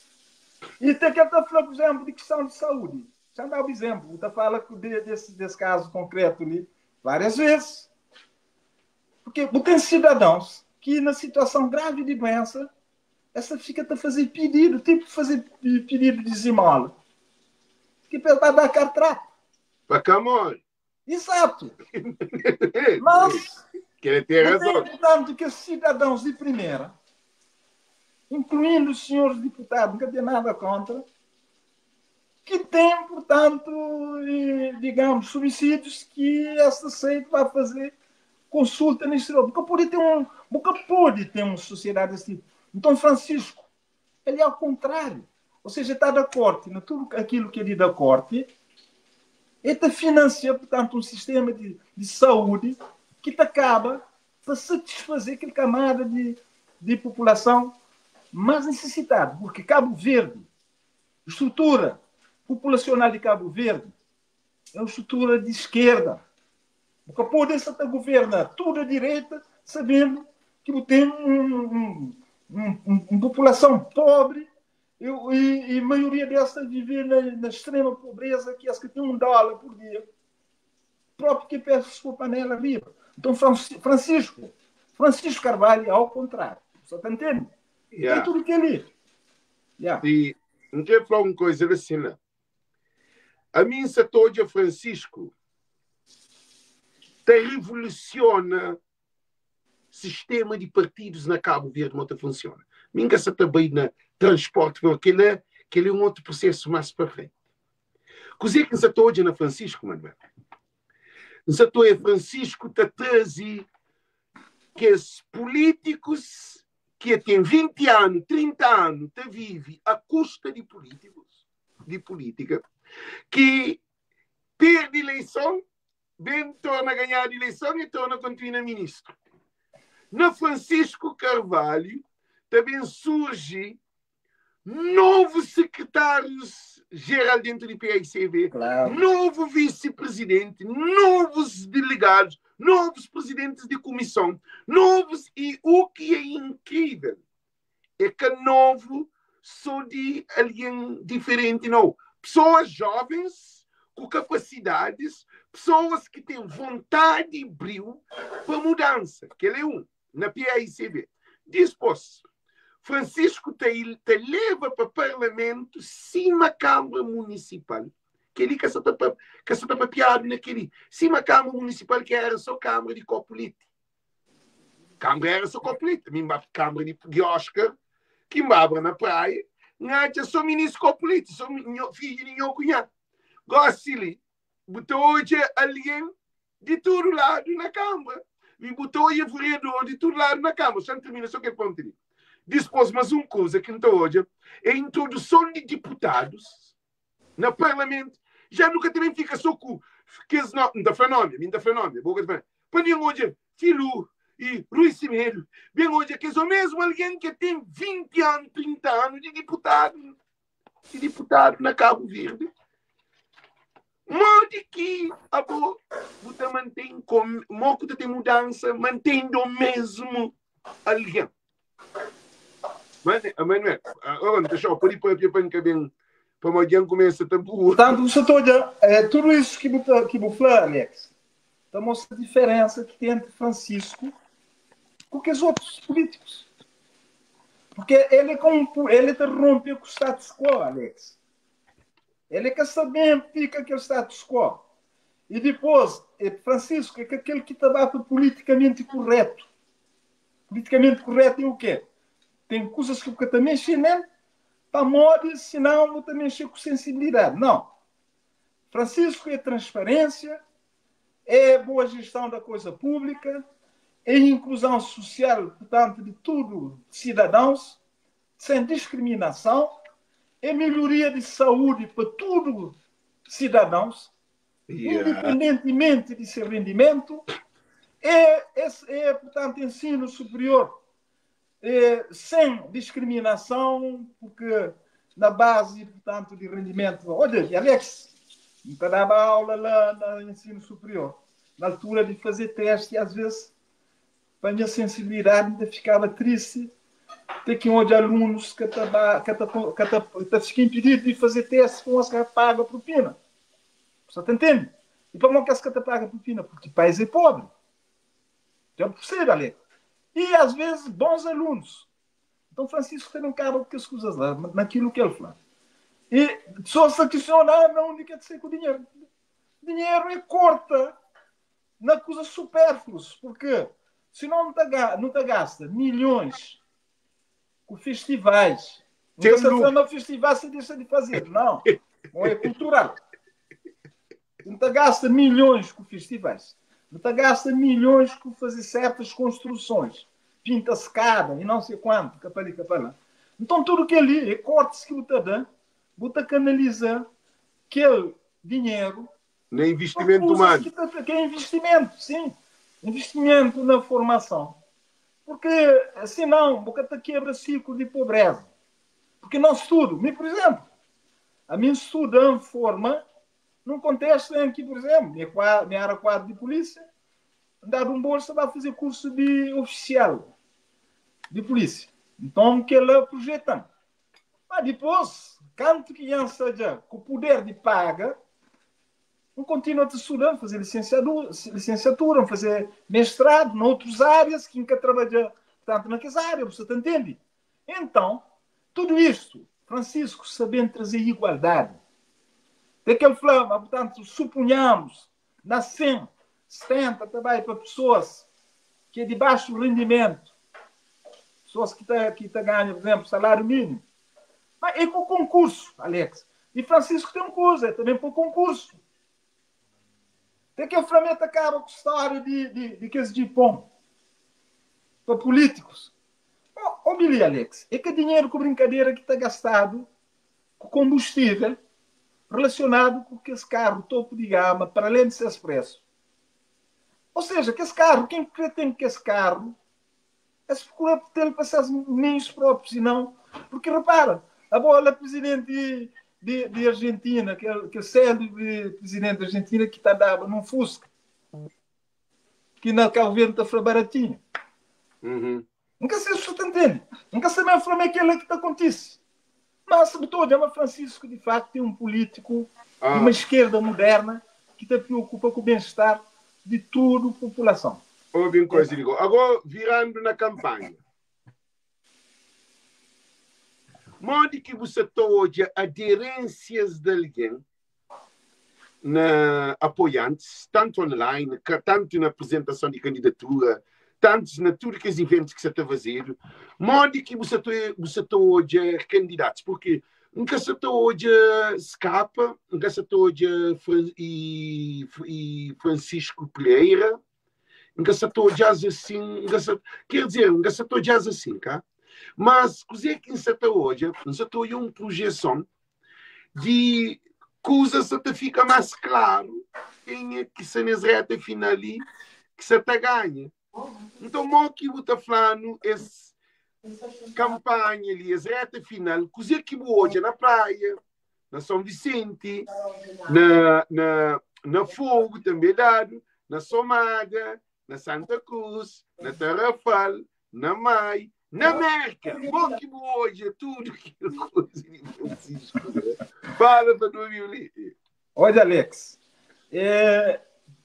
E tem que ele está falando, por exemplo, de questão de saúde. Já dá um exemplo. Está falando desse caso concreto ali várias vezes. Porque tem cidadãos que, na situação grave de doença, essa fica a fazer pedido, tipo de fazer pedido de esmola. Que para dar cartrato. Para Camões. Exato. Mas, que ele tem razão. Portanto, que os cidadãos de primeira, incluindo os senhores deputados, nunca tem nada contra, que tem, portanto, digamos, subsídios que essa seita vai fazer consulta no exterior. Nunca pode ter uma sociedade assim. Então, Francisco, ele é ao contrário. Ou seja, está da corte, em tudo aquilo que ele da corte, ele financia, portanto, um sistema de saúde que te acaba para satisfazer aquele camada de população mais necessitada. Porque Cabo Verde, estrutura populacional de Cabo Verde, é uma estrutura de esquerda. Porque pode estar governa toda a direita, sabendo que tem uma população pobre e a maioria dessa vive na extrema pobreza, que as que tem $1 por dia. O próprio que peça sua panela viva. Então, Francisco Carvalho, ao contrário. Você está entendendo? Yeah. Tem tudo que ele. Yeah. E não quero falar uma coisa assim, não. A mim, se todo Francisco revoluciona sistema de partidos na Cabo Verde, como funciona. Minha se também na transporte, porque ele é um outro processo mais para frente. Coisa que se todo na Francisco, Manuel. Se todo Francisco está trazendo que os políticos que têm 20 anos, 30 anos, vivem à custa de políticos, de política, que perde eleição, bem torna a ganhar a eleição e torna a continuar ministro. Na Francisco Carvalho, também surge novos secretários-geral dentro do PICV, Claro. novo vice-presidente, novos delegados, novos presidentes de comissão, novos, e o que é incrível é que novo sou de alguém diferente, não. Pessoas jovens, com capacidades, pessoas que têm vontade e brilho para mudança, que ele é na PICV. Depois, Francisco te leva para o parlamento, cima a Câmara Municipal, que ele que está papiado naquele, cima a Câmara Municipal, que era só Câmara de Copolite. Câmara era só Copolite, Câmara de Oscar, que mbabra na praia, não sou ministro Copolite, sou filho de meu cunhado. Gosto botou hoje alguém de todo lado na Câmara. E botou hoje vereador de todo lado na Câmara. Só termina só que ponto. Depois, mais uma coisa que então hoje é a introdução de deputados no Parlamento. Já nunca também fica só com que não fenômeno. Põe hoje Filu e Rui Cimeiro. Bem hoje que é o mesmo alguém que tem 20 anos, 30 anos de deputado na Cabo Verde. Modo que a você mantém como modo de mudança, mantendo o mesmo alguém. Mas, Manuel, deixa eu pôr para bem para alguém começa a tabu. Portanto, você tudo isso que você fala, Alex, está mostrando a diferença que tem entre Francisco com os outros políticos. Porque ele rompe com o status quo, Alex. Ele quer saber fica que é o status quo. E depois, Francisco é aquele que trabalha politicamente correto. Politicamente correto é o quê? Tem coisas que eu também mexer nele, para moda, senão eu também mexer com sensibilidade. Não. Francisco é transparência, é boa gestão da coisa pública, é inclusão social, portanto, de tudo, cidadãos, sem discriminação, é melhoria de saúde para todos cidadãos, independentemente de seu rendimento, portanto, ensino superior sem discriminação, porque na base, portanto, de rendimento. Olha, Alex, nunca dava aula lá no ensino superior, na altura de fazer teste, e às vezes, para a minha sensibilidade, ainda ficava triste. Tem que onde alunos que ficam impedidos de fazer testes com as que pagam a propina. Você entende? E para não que as que pagam a propina? Porque o país é pobre. Então, possível, ali. E, às vezes, bons alunos. Então, Francisco também acaba com as coisas lá, naquilo que ele fala. E só se questionar onde quer ser com o dinheiro. O dinheiro é corta na coisa supérfluas. Porque se não te gasta milhões com festivais. Não se chama festival, se deixa de fazer. Não. Não é cultural. Não te gasta milhões com festivais. Não te gasta milhões com fazer certas construções. Pinta escada e não sei quanto. Capalá. Então, tudo que ali é cortes que você dá, você canaliza aquele dinheiro. No investimento humano. Que é investimento, sim. Investimento na formação. Porque, senão, você quebra ciclo de pobreza. Porque não estudo. Por exemplo, a minha estuda forma num contexto em que, por exemplo, minha área quadro de polícia, dado um bolsa vai fazer curso de oficial de polícia. Então, que ela projeta. Mas depois, quanto criança já com o poder de paga, não continua a estudar, fazer licenciatura, fazer mestrado em outras áreas, que nunca trabalha tanto naquelas áreas, você entende? Então, tudo isto, Francisco sabendo trazer igualdade. Daquele flama, portanto, suponhamos, na 100, 70 também para pessoas que é de baixo rendimento, pessoas que ganham, por exemplo, salário mínimo. Mas é com o concurso, Alex. E Francisco tem um curso, é também para o concurso. Tem que o Flamengo acaba com a história de que esse pão para políticos. Ô, Billy, Alex, é que dinheiro com brincadeira que está gastado com combustível relacionado com esse carro topo de gama, para além de ser expresso. Ou seja, que esse carro, quem pretende que esse carro se procura ter passar meios próprios e não. Porque repara, a bola presidente de Argentina, que célebre presidente da Argentina que está dado num Fusca, que na Cabo Verde está baratinho. Nunca se entende. Nunca se mesmo como é que está acontece. Mas, sobretudo, é uma Francisco, de facto, é um político de uma esquerda moderna que se preocupa com o bem-estar de toda a população. Ouve uma coisa, digo. Agora, virando na campanha. Modo que você está hoje aderências de alguém na apoiantes, tanto online, tanto na apresentação de candidatura, tanto na tudo que os eventos que você está fazendo, modo que você está hoje candidatos, porque nunca se está hoje escapa, nunca se está hoje e Francisco Pereira, nunca se está hoje assim, quer dizer, nunca se está hoje assim, cá? Mas, coisa que se está hoje, se está hoje uma projeção de coisas que fica mais claro quem é que se nas reta final ali que se está ganha. Então, o que eu estou falando, essa campanha ali, essa reta final, coisa que hoje na praia, na São Vicente, na Fogo também dado, na Somada, na Santa Cruz, na Tarrafal, na Mai, na Merca, o que hoje é tudo que coisa de Francisco. Fala para dormir ali. Olha, Alex,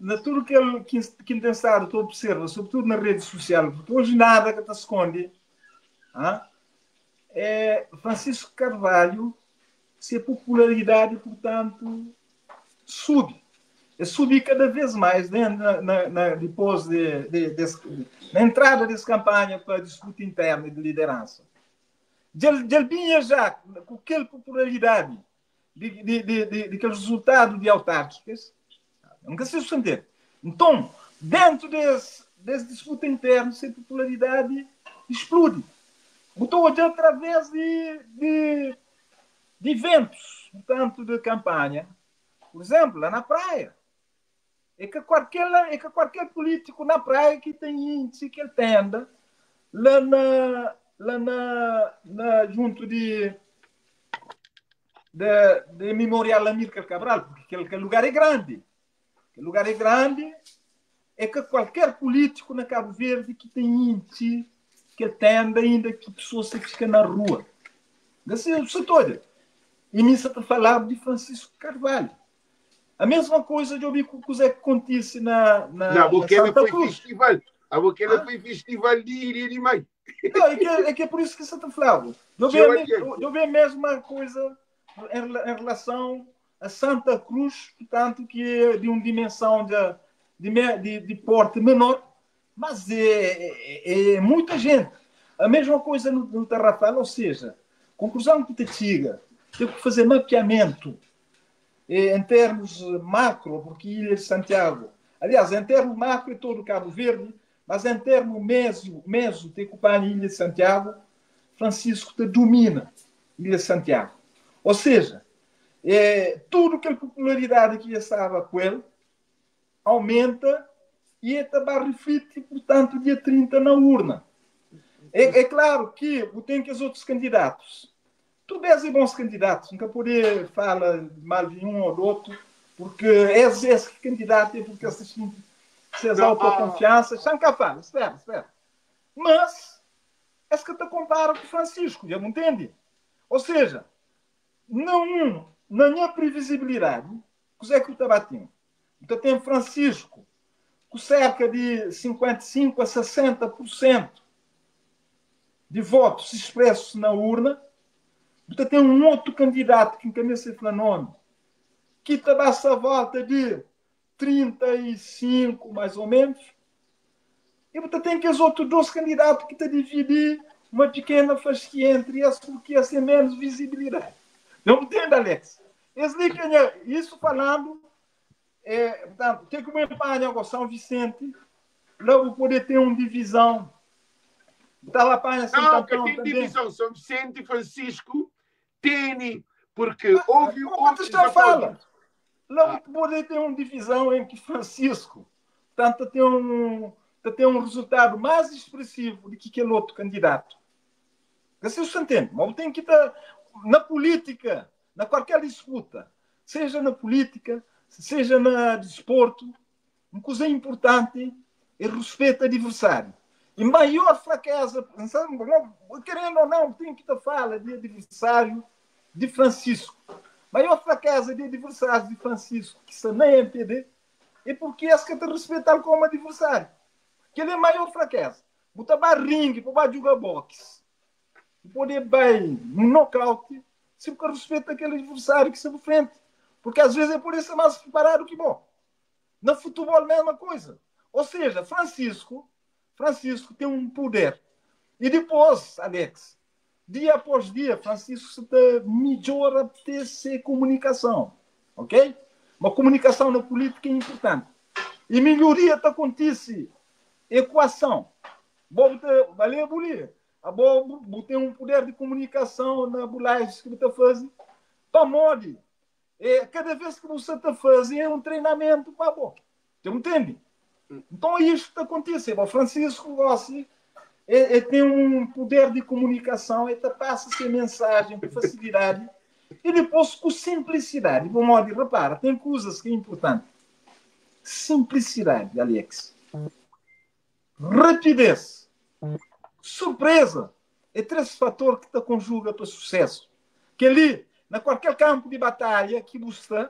na tudo que intensado tu observa, sobretudo na rede social, porque hoje nada que te esconde, Francisco Carvalho, se a popularidade, portanto, sube. Subir cada vez mais, né, depois na entrada dessa campanha para a disputa interna de liderança. Ele vinha já com aquela popularidade daquele resultado de autárquicas, nunca se sustentar. Então, dentro desse disputa interna, essa popularidade explode. Então, através de eventos, portanto, de campanha, por exemplo, lá na praia, é que qualquer político na praia que tem índice que ele tenda lá junto de Memorial Amílcar Cabral, porque aquele lugar é grande. Aquele lugar é grande, é que qualquer político na Cabo Verde que tem índice que ele tenda, ainda que pessoas se fica na rua. Isso todo. E nisso está falando de Francisco Carvalho. A mesma coisa de ouvir o que acontece na Boqueira Santa foi Cruz. festival. A Boqueira foi festival de Iria de Maio. Não, é que é por isso que você está falando. Eu vi a mesma coisa em relação a Santa Cruz, portanto, que é de uma dimensão de porte menor, mas é muita gente. A mesma coisa no Tarrafal, ou seja, conclusão que te chega, tem que fazer mapeamento em termos macro, porque Ilha de Santiago, aliás, em termos macro é todo o Cabo Verde, mas em termos meso tem que ocupar a Ilha de Santiago, Francisco te domina Ilha de Santiago. Ou seja, tudo que a popularidade que estava com ele aumenta e também reflete, portanto, dia 30 na urna. É claro que tem que os outros candidatos. Tu és bons candidatos, nunca poder falar mal de um ou do outro, porque és esse candidato, porque se a autoconfiança, já nunca fala, espera. Mas, é que te compara com Francisco, já me entende? Ou seja, não, na minha previsibilidade, o que é que eu estava tendo? Então tem Francisco com cerca de 55% a 60% de votos expressos na urna. Então tem um outro candidato que encabeça esse nome, que está a essa volta de 35, mais ou menos. E você tem que os outros dois candidatos que te dividir uma pequena fasquia entre esses, porque essa é menos visibilidade. Não entende, Alex? Isso falando, portanto, tem que uma negociação São Vicente, logo poder ter uma divisão. Não, que tem divisão. São Vicente e Francisco tem, porque houve outros apoios. Logo poder ter uma divisão em que Francisco, portanto, tem ter um resultado mais expressivo do que aquele outro candidato. Você entende? Mas tem que estar na política, na qualquer disputa, seja na política, seja no desporto, uma coisa importante é respeito ao adversário. E maior fraqueza, querendo ou não, tem que estar fala de adversário de Francisco. Maior fraqueza de adversário de Francisco, que está na MPD, é porque esse que te respeitar como adversário. Que ele é maior fraqueza. Botar ringue para jogar boxe. Poder bem um knockout se porque respeita aquele adversário que está de frente. Porque às vezes é por isso mais preparado que bom. No futebol, a mesma coisa. Ou seja, Francisco tem um poder. E depois, Alex, dia após dia, Francisco está melhor a ter comunicação. Ok? Uma comunicação na política é importante. E melhoria acontece. Equação. Valeu, Bolia. Tem um poder de comunicação na bolagem que você faz. Para mode. Cada vez que você está fazendo é um treinamento para bom. Você entende? Então é isto que acontece. O Francisco Rossi tem um poder de comunicação, passa-se a mensagem com facilidade e depois com simplicidade. Bom modo, repara, tem coisas que é importante. Simplicidade, Alex. Rapidez. Surpresa. É três fatores que te conjuga para o sucesso. Que ali, na qualquer campo de batalha que você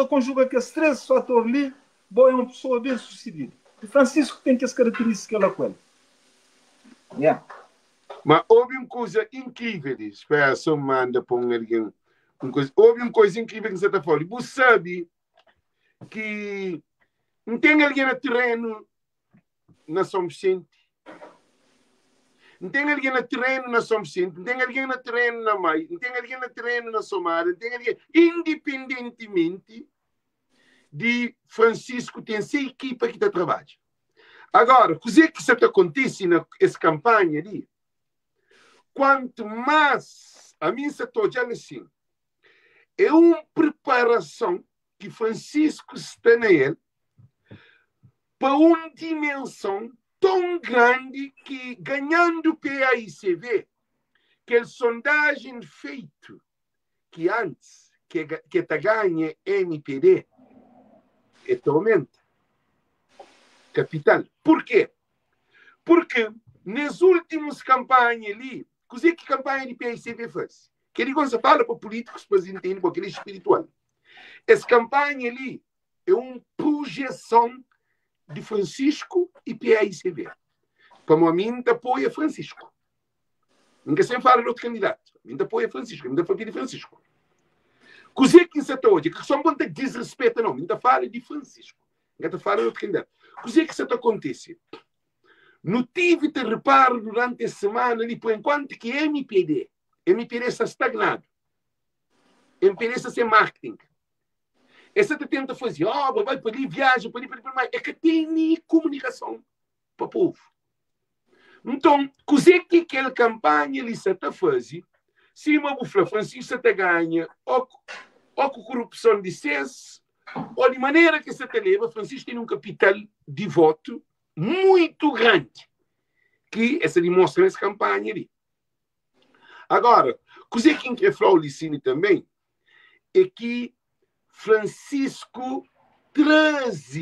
conjuga que esses três fatores ali, é uma pessoa bem sucedida. E Francisco tem que as características lá com ele. Yeah. Mas houve uma coisa incrível. Espera, só manda para alguém. Houve uma coisa incrível que você está falando. Você sabe que não tem alguém no terreno na São Vicente. Não tem alguém no terreno na São Vicente. Não tem alguém no terreno na Maia. Não tem alguém no terreno na Somara. Não tem alguém... Independentemente de Francisco, tem essa equipa que está trabalhando. Agora, o que isso acontece nessa campanha ali? Quanto mais a mim se estou dizendo assim, é uma preparação que Francisco está nele para uma dimensão tão grande que, ganhando o PAICV, que a sondagem feita que antes que está ganha MPD, aumenta. Capital. Por quê? Porque nas últimas campanhas ali, que campanha de PICV faz? Que ele quando se fala para políticos, para entender porque ele é espiritual. Essa campanha ali é uma projeção de Francisco e PICV. Como a mim apoia Francisco. Ninguém sempre fala de outro candidato. A mim apoia Francisco. A mim apoia de Francisco. Coisa que se está hoje, que só não desrespeita, não. A mim fala de Francisco. Ninguém fala de outro candidato. Coisa que se acontece? Não tive de reparo durante a semana ali, por enquanto que MPD está estagnado. MPD está sem marketing. Essa tenta fazer, vai para ali, viaja, para ali, mais. É que tem comunicação para o povo. Então, coisa que aquela campanha ali se está fazendo, se uma bufla Francisco está ganha, ou com corrupção de SES, ou de maneira que se te leva, Francisco tem um capital de voto muito grande, que essa demonstra nessa campanha ali. Agora, coisa que quer falar o Licínio também, é que Francisco traz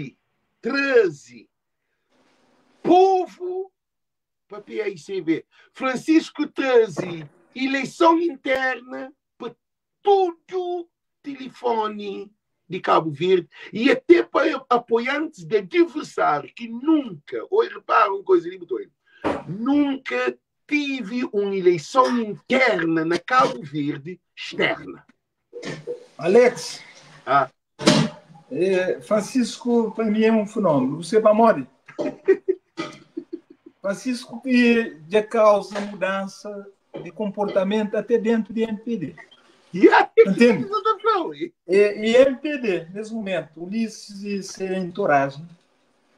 povo para a PAICV. Francisco traz eleição interna para todo telefone de Cabo Verde e até para apoiantes de adversário que nunca, hoje repara uma coisa ali, nunca tive uma eleição interna na Cabo Verde externa. Alex, Francisco para mim é um fenômeno. Você vai morrer. Francisco que já causa mudança de comportamento até dentro de MPD. Entende? E MPD, nesse momento, Ulisses e sem entouragem,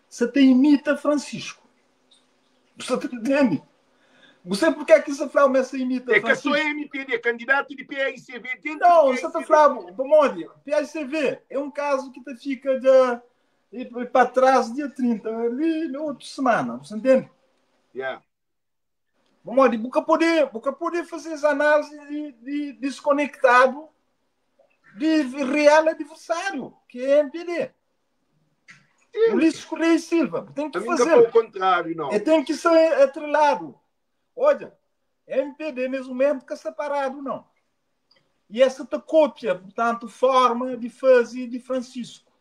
você tem imita Francisco. Você entende? Você por que é que você fala essa imita Francisco? É que sou MPD, candidato de PAICV. Não, você está falando, Bomode, PAICV é um caso que fica e para trás, dia 30, ali, na outra semana, você entende? Yeah. Vamos poder fazer as análises de desconectado de real adversário, que é MPD. Ulisses Correia e Silva. Tem que fazer. Para o contrário, não. Tem que ser atrelado. Olha, MPD mesmo que separado, não. E essa tá cópia, portanto, forma de fazer de Francisco.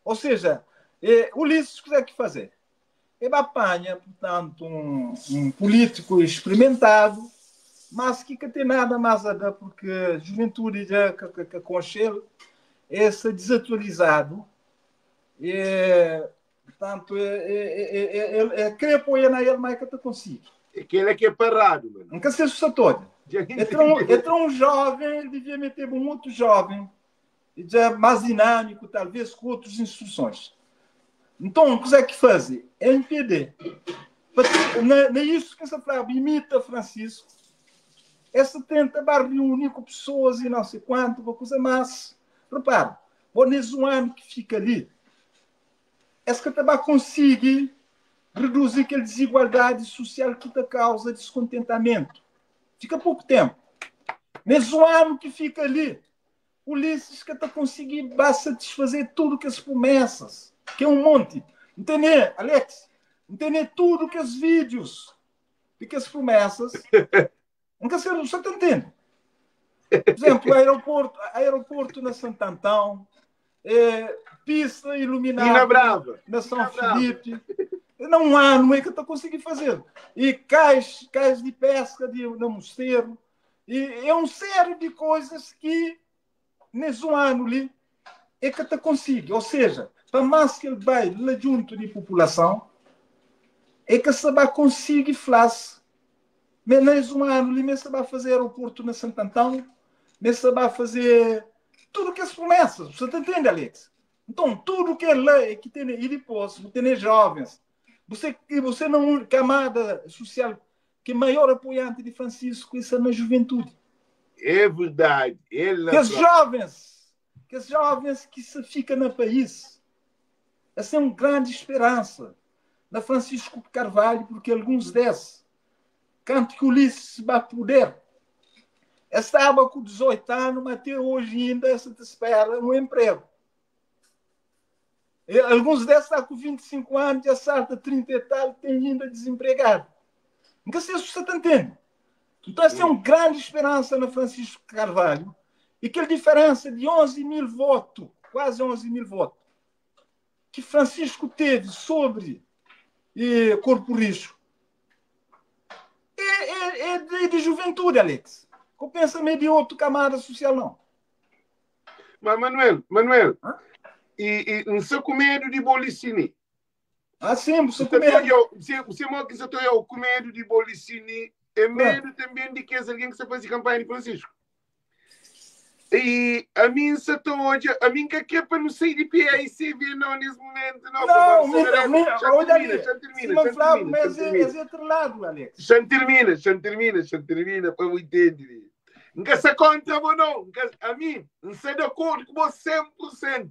Ou seja, Ulisses, o que é que fazer? Ele apanha, portanto, um político experimentado, mas que tem nada mais a dar, porque a juventude já com ele, esse desatualizado, portanto, queria apoiar na ele, mas que tu consigo. Aquele é que é parado, mano. Nunca se assusta todo. Entra um jovem, ele devia meter um outro jovem, já mais dinâmico, talvez, com outras instruções. Então, o que é que faz? MPD. Não é isso que essa frase imita Francisco. Essa tenta reunir com pessoas e não sei quanto, uma coisa mais. Repara, o venezuelano que fica ali, essa que também consegue reduzir aquela desigualdade social que dá causa descontentamento. Fica pouco tempo. Venezuelano que fica ali, Ulisses que está conseguindo satisfazer tudo que as promessas, que é um monte. Entender, Alex? Entender tudo que os vídeos, de que as promessas. Nunca sei, você está entendendo? Por exemplo, aeroporto na Santo Antão, pista iluminada na São Felipe. Não é que está conseguindo fazer. E cais de pesca no mosteiro. E é uma série de coisas que nesse ano ali é que está conseguindo. Ou seja, para mais que ele vai lá junto de população, é que se vai conseguir flash. Mas nesse ano ali, você vai fazer aeroporto na Santo Antão, você vai fazer tudo que as promessas. Você entende, Alex? Então, tudo que é lei, que tem, e depois, você tem jovens. Você não é camada social que é maior apoiante de Francisco, isso é na juventude. É verdade. Que os jovens que se ficam no país, essa é uma grande esperança na Francisco Carvalho, porque alguns desses, quando que Ulisses vai poder, estava com 18 anos, mas até hoje ainda se espera um emprego. E alguns desses estão com 25 anos, já salta 30 e tal, tem ainda desempregado. Nunca sei se você está entendendo. Então, essa é uma grande esperança na Francisco Carvalho. E aquela diferença de 11 mil votos, quase 11 mil votos, que Francisco teve sobre Corpo Rijo, é de juventude, Alex. Com pensamento de outro camada social, não. Mas, Manuel, e não sou com medo de Bolicini. Sim, você com medo. Você mostra que eu estou com medo de Bolicini. É medo também de que é alguém que se faz campanha de Francisco. E a mim hoje, a mim que é para não sair de PAICV não nesse momento. Já termina. Mas é outro lado, Alex. Já termina, para eu entender. Nunca se contra ou não. A mim, não sei de acordo com você 100%.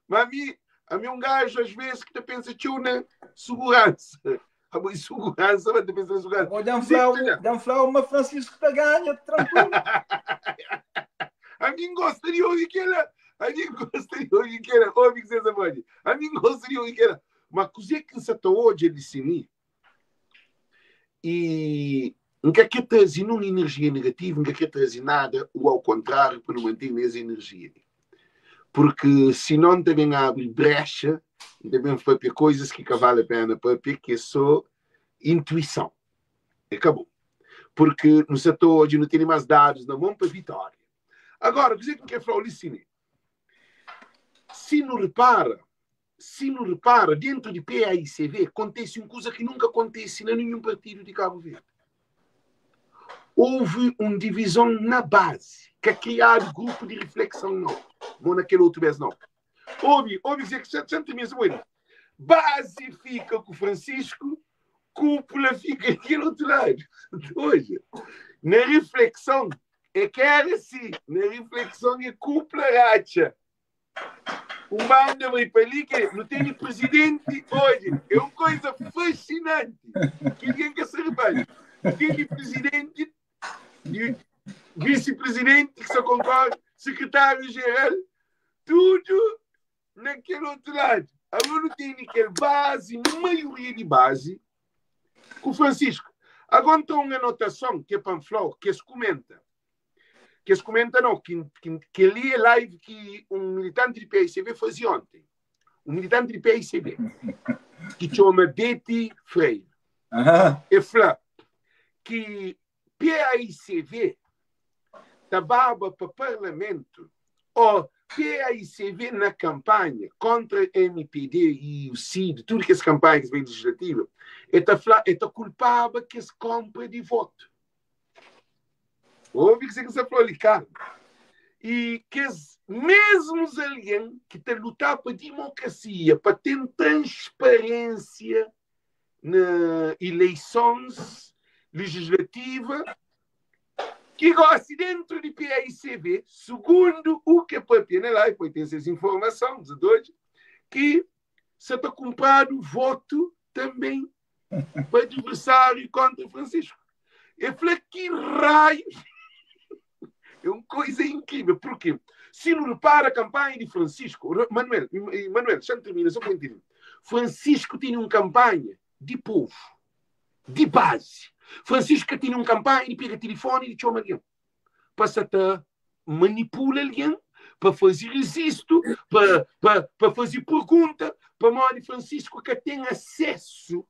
Mas a mim um gajo, às vezes, que pensa que na segurança. A boa segurança, mas pensa na segurança. Vou dar uma Francisco que ganha, tranquilo. A mim gostaria de que era. Ouve que você sabe. A mim gostaria de que era. Mas coisa que se está hoje ele se e não quer que trazer uma energia negativa, não quer que trazer nada, ou ao contrário, para não manter essa energia. Porque se não também abre brecha, também foi para coisas que vale a pena, para que é só intuição. Acabou. Porque no setor hoje não tem mais dados na mão para vitória. Agora, o que eu quero falar, Licine? Se não repara, dentro de PAICV, acontece uma coisa que nunca acontece em nenhum partido de Cabo Verde. Houve uma divisão na base, que é criar grupo de reflexão não. Não naquele outro vez, não. Ouve dizer que já tem mesmo ele. Base fica com o Francisco, cúpula fica daquele outro lado. Hoje, na reflexão, é que era assim. Na reflexão é cúpula racha. O manda vai para ali que não tem presidente hoje. É uma coisa fascinante. Que ninguém quer ser rebelde. Tem presidente, vice-presidente, que só concorre, secretário-geral, tudo naquele outro lado. Agora não tem aquele base, maioria de base, com o Francisco. Agora tem uma anotação que é panflor, que se comenta. Que se comenta não, que ali é live que um militante de PICB fazia ontem. Um militante de PICB, que chama Betty Freire. E fala que PICB trabalha para o Parlamento ou PICB na campanha contra a MPD e o CID, tudo que as campanhas legislativas, é culpável que se compra de voto. Ouve que você falou ali, cara. E que mesmo alguém que está a lutar para a democracia, para ter transparência nas eleições legislativas, que gosta dentro de PICB, segundo o que pode ter lá, e pode ter essas informações, que se está comprando voto também para adversário contra Francisco. Eu falei, que raio! É uma coisa incrível. Por quê? Se não repara a campanha de Francisco, Manuel, deixa eu terminar, só para entender. Francisco tinha uma campanha de povo, de base. Francisco tinha uma campanha de pegar telefone e de chamar alguém. Para se manipular alguém, para fazer resisto, para fazer pergunta, para mostrar Francisco que tem acesso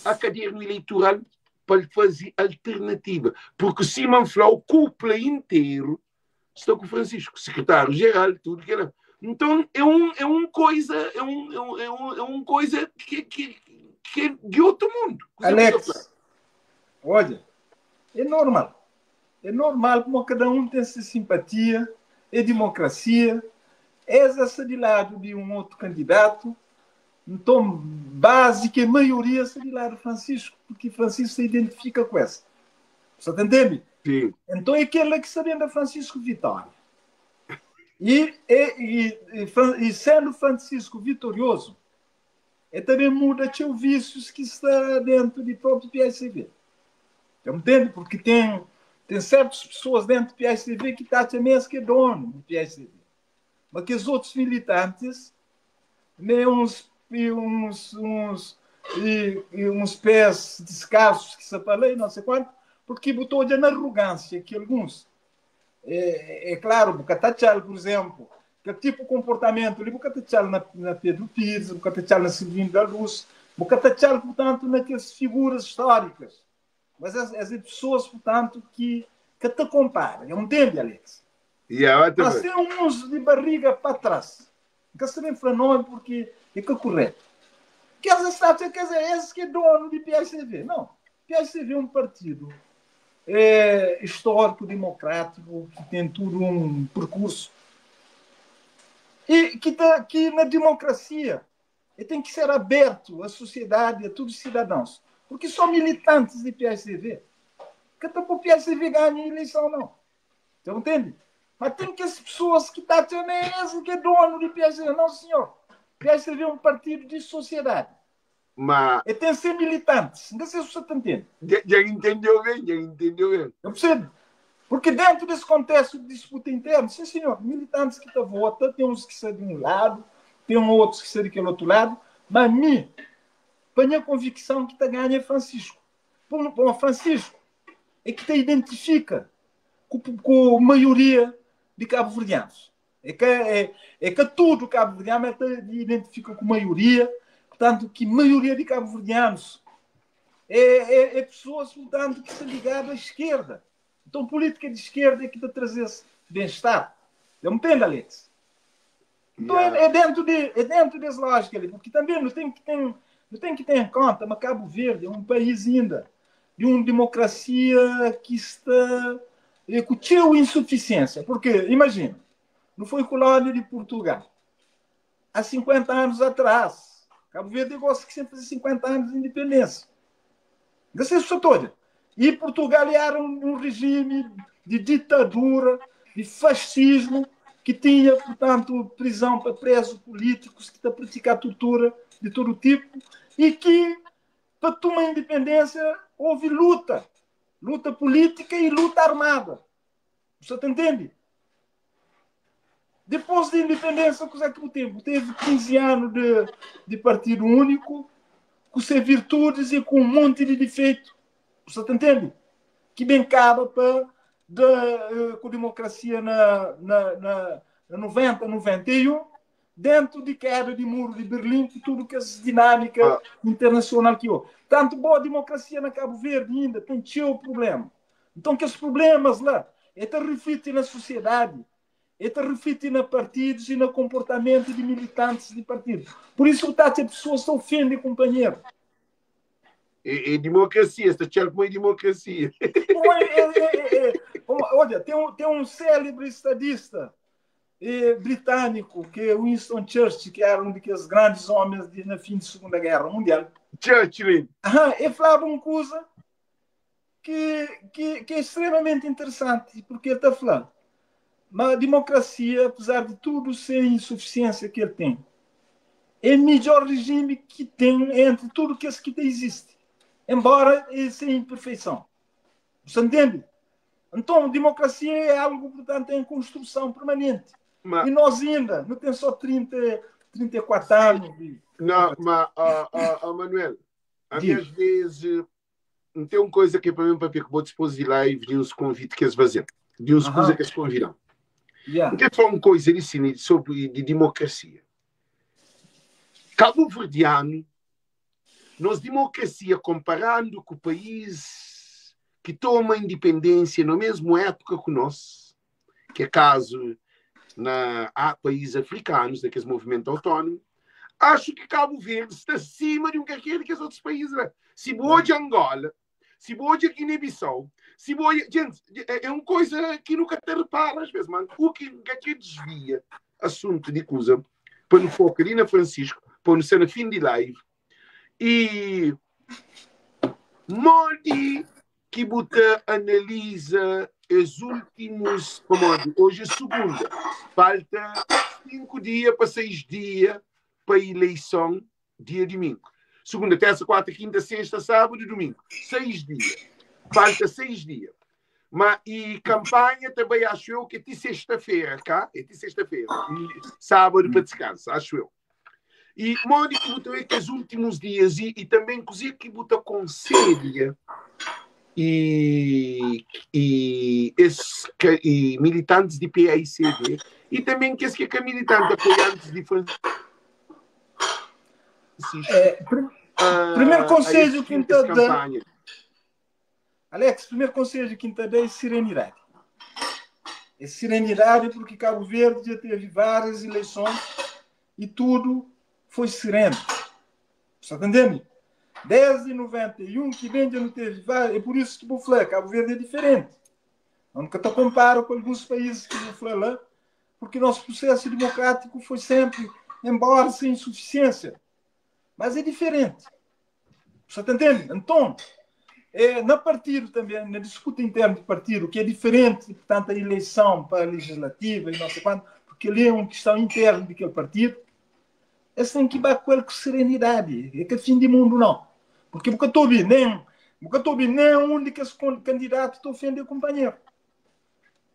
à cadeira eleitoral para fazer alternativa. Porque Simão Flau, o cúpula inteiro, está com o Francisco, secretário-geral, tudo que era. Então, é uma coisa que é de outro mundo. Alex, olha, é normal. É normal, como cada um tem essa simpatia, é democracia, é essa de lado de um outro candidato. Então, básica, a maioria se de lado Francisco, porque Francisco se identifica com essa. Você entende? Sim. Então, é aquele que sabendo da Francisco vitória. E sendo Francisco vitorioso, também muda os vícios que está dentro do próprio PICB. Entende? Porque tem certas pessoas dentro do PICB que estão também que é dono do PICB. Mas que os outros militantes, nem uns pés descalços que se falei, não sei quanto, porque botou já na arrogância que alguns, é claro, Bocatachal, por exemplo, que tipo de comportamento ali, Bocatachal na Pedro Pires, Bocatachal na Silvino da Luz, Bocatachal, portanto, naquelas figuras históricas. Mas as pessoas, portanto, que te comparam. Não entende, Alex? Mas tem uns de barriga para trás. Que se nem nome porque é que é correto. Que as estátuas, quer dizer, esse que é dono de PICB. Não. PICB é um partido histórico, democrático, que tem tudo um percurso. E que na democracia tem que ser aberto à sociedade, a todos os cidadãos. Porque são militantes de PICB. Que para o PICB ganhar a eleição, não. Você entende? Mas tem que as pessoas que estão esse que é dono do PICB. Não, senhor. O PICB é um partido de sociedade. Mas... E tem que ser militantes. Não sei se você está entendendo. Já entendeu bem. Eu percebo. Porque dentro desse contexto de disputa interna, sim, senhor, militantes que estão votando, tem uns que são de um lado, tem outros que são daquele outro lado, mas a minha convicção que está ganhando é Francisco. Bom, Francisco é que te identifica com a maioria de cabo-verdianos. É que tudo cabo-verdiano te identifica com a maioria, portanto, que a maioria de cabo-verdianos é pessoas, portanto, que se ligaram à esquerda. Então, política de esquerda é que te traz esse bem-estar. Eu me entendo, Alex? Então, é dentro dessa lógica ali, porque também não tem que ter em conta, mas Cabo Verde é um país ainda de uma democracia que está com insuficiência. Porque, imagina, não foi colônia de Portugal. Há 50 anos atrás, Cabo Verde gosta que sempre fazia 50 anos de independência. Não sei se sou toda. E Portugal era um regime de ditadura, de fascismo, que tinha, portanto, prisão para presos políticos, que está a praticar tortura de todo tipo, e que, para tomar a independência, houve luta política e luta armada. Você entende? Depois da independência, o que é que o tempo? Teve 15 anos de partido único, com suas virtudes e com um monte de defeitos. Você entende? Que bem cabe com democracia na 90, 91, dentro de queda de muro de Berlim, com tudo que é dinâmica internacional que houve. Tanto boa democracia na Cabo Verde ainda, tem cheio problema. Então, que os problemas lá, refletem na sociedade, refletem na partidos e no comportamento de militantes de partidos. Por isso, as pessoas se ofendem, companheiro. É democracia, está certo com a democracia. Olha, tem um célebre estadista britânico, que é Winston Churchill, que era um dos grandes homens na fim da Segunda Guerra Mundial. Churchill. Ele falava uma coisa que é extremamente interessante, porque ele está falando. Mas a democracia, apesar de tudo, sem a insuficiência que ele tem, é o melhor regime que tem entre tudo que existe, embora sem imperfeição. Você entende? Então, a democracia é algo, portanto, em construção permanente. E nós ainda, não tem só 34 anos. Não, mas, Manuel, às vezes, não tem uma coisa que para mim, para que vou dispor de lá e vir uns convites que eles fazem. De uns coisas que eles convidam. Não tem só uma coisa sobre de democracia. Cabo Verdeano, nós democracia, comparando com o país que toma independência na mesma época que nós, que é caso há países africanos, daqueles movimentos autónomos, acho que Cabo Verde está acima de um que aquele que os outros países. Se boa de Angola, se boa de Guiné-Bissau, se boa... Gente, é uma coisa que nunca te repara às vezes, mano. O que desvia assunto de coisa para no foco ali na Francisco, para no ser na fim de live, e Modi que buta analisa os últimos, hoje é segunda, falta 5 dias para 6 dias para a eleição, dia domingo. Segunda, terça, quarta, quinta, sexta, sábado e domingo. 6 dias. Falta 6 dias. E campanha também acho eu que é de sexta-feira, cá? É de sexta-feira. Sábado para descanso, acho eu. E Modi que botou aqui os últimos dias e também cozinha que botou conselho e militantes de PAICD e também que é militante apoiantes de Francisco. Primeiro conselho que está dando. Alex, primeiro conselho que está dando é serenidade. É serenidade porque Cabo Verde já teve várias eleições e tudo foi sereno. Você está entendendo? Desde 91 que vem já não teve várias. É por isso que vou falar, Cabo Verde é diferente. Eu nunca te comparo com alguns países que vou falar lá, porque nosso processo democrático foi sempre, embora sem insuficiência, mas é diferente. Você está entendendo? Então, na partido também, na disputa interna do partido, que é diferente, portanto, a eleição para a legislativa e não sei quanto, porque ali é uma questão interna daquele partido, esse tem que ir com ele com serenidade. É que é fim de mundo, não. Porque nunca estou ouvindo nem um daqueles candidatos está ofendendo o companheiro.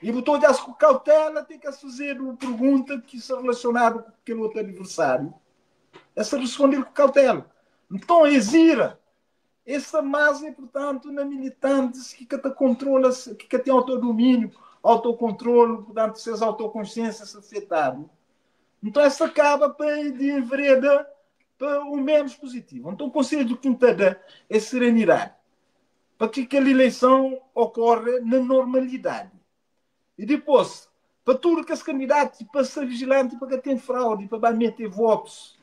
E botou já com cautela, tem que fazer uma pergunta que se relacionada com aquele outro adversário. Essa responder com cautela. Então, exira. Essa massa, portanto, na militantes que te controla, que tem autodomínio, autocontrole, portanto, se as autoconsciências se afetarem. Então, essa acaba de envereda para o menos positivo. Então, o conselho do Quintada é serenidade. Para que aquela eleição ocorra na normalidade. E depois, para tudo que esse candidato, para ser vigilante, para que tem fraude, para meter votos,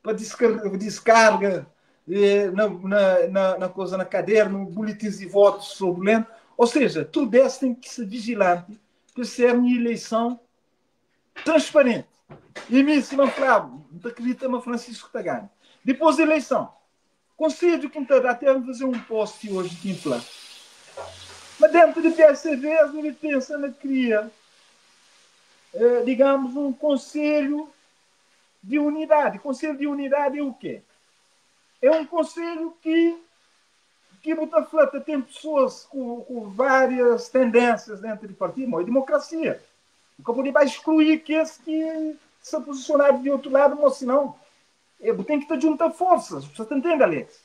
para descarga na coisa, na caderno, boletins de votos fraudulento. Ou seja, tudo isso tem que ser vigilante para ser uma eleição transparente. E mim, se não Flávio, não acredita no Francisco Tagani. Depois da eleição, conselho que até vamos fazer um post hoje aqui em Flávio. Mas dentro do PSV, ele pensa na cria digamos, um conselho de unidade. Conselho de unidade é o quê? É um conselho que Botaflata tem pessoas com várias tendências dentro do partido, mas é democracia. O Capone vai excluir que esse que se posicionar de outro lado, mas senão tem que estar junto a forças. Você entende, Alex?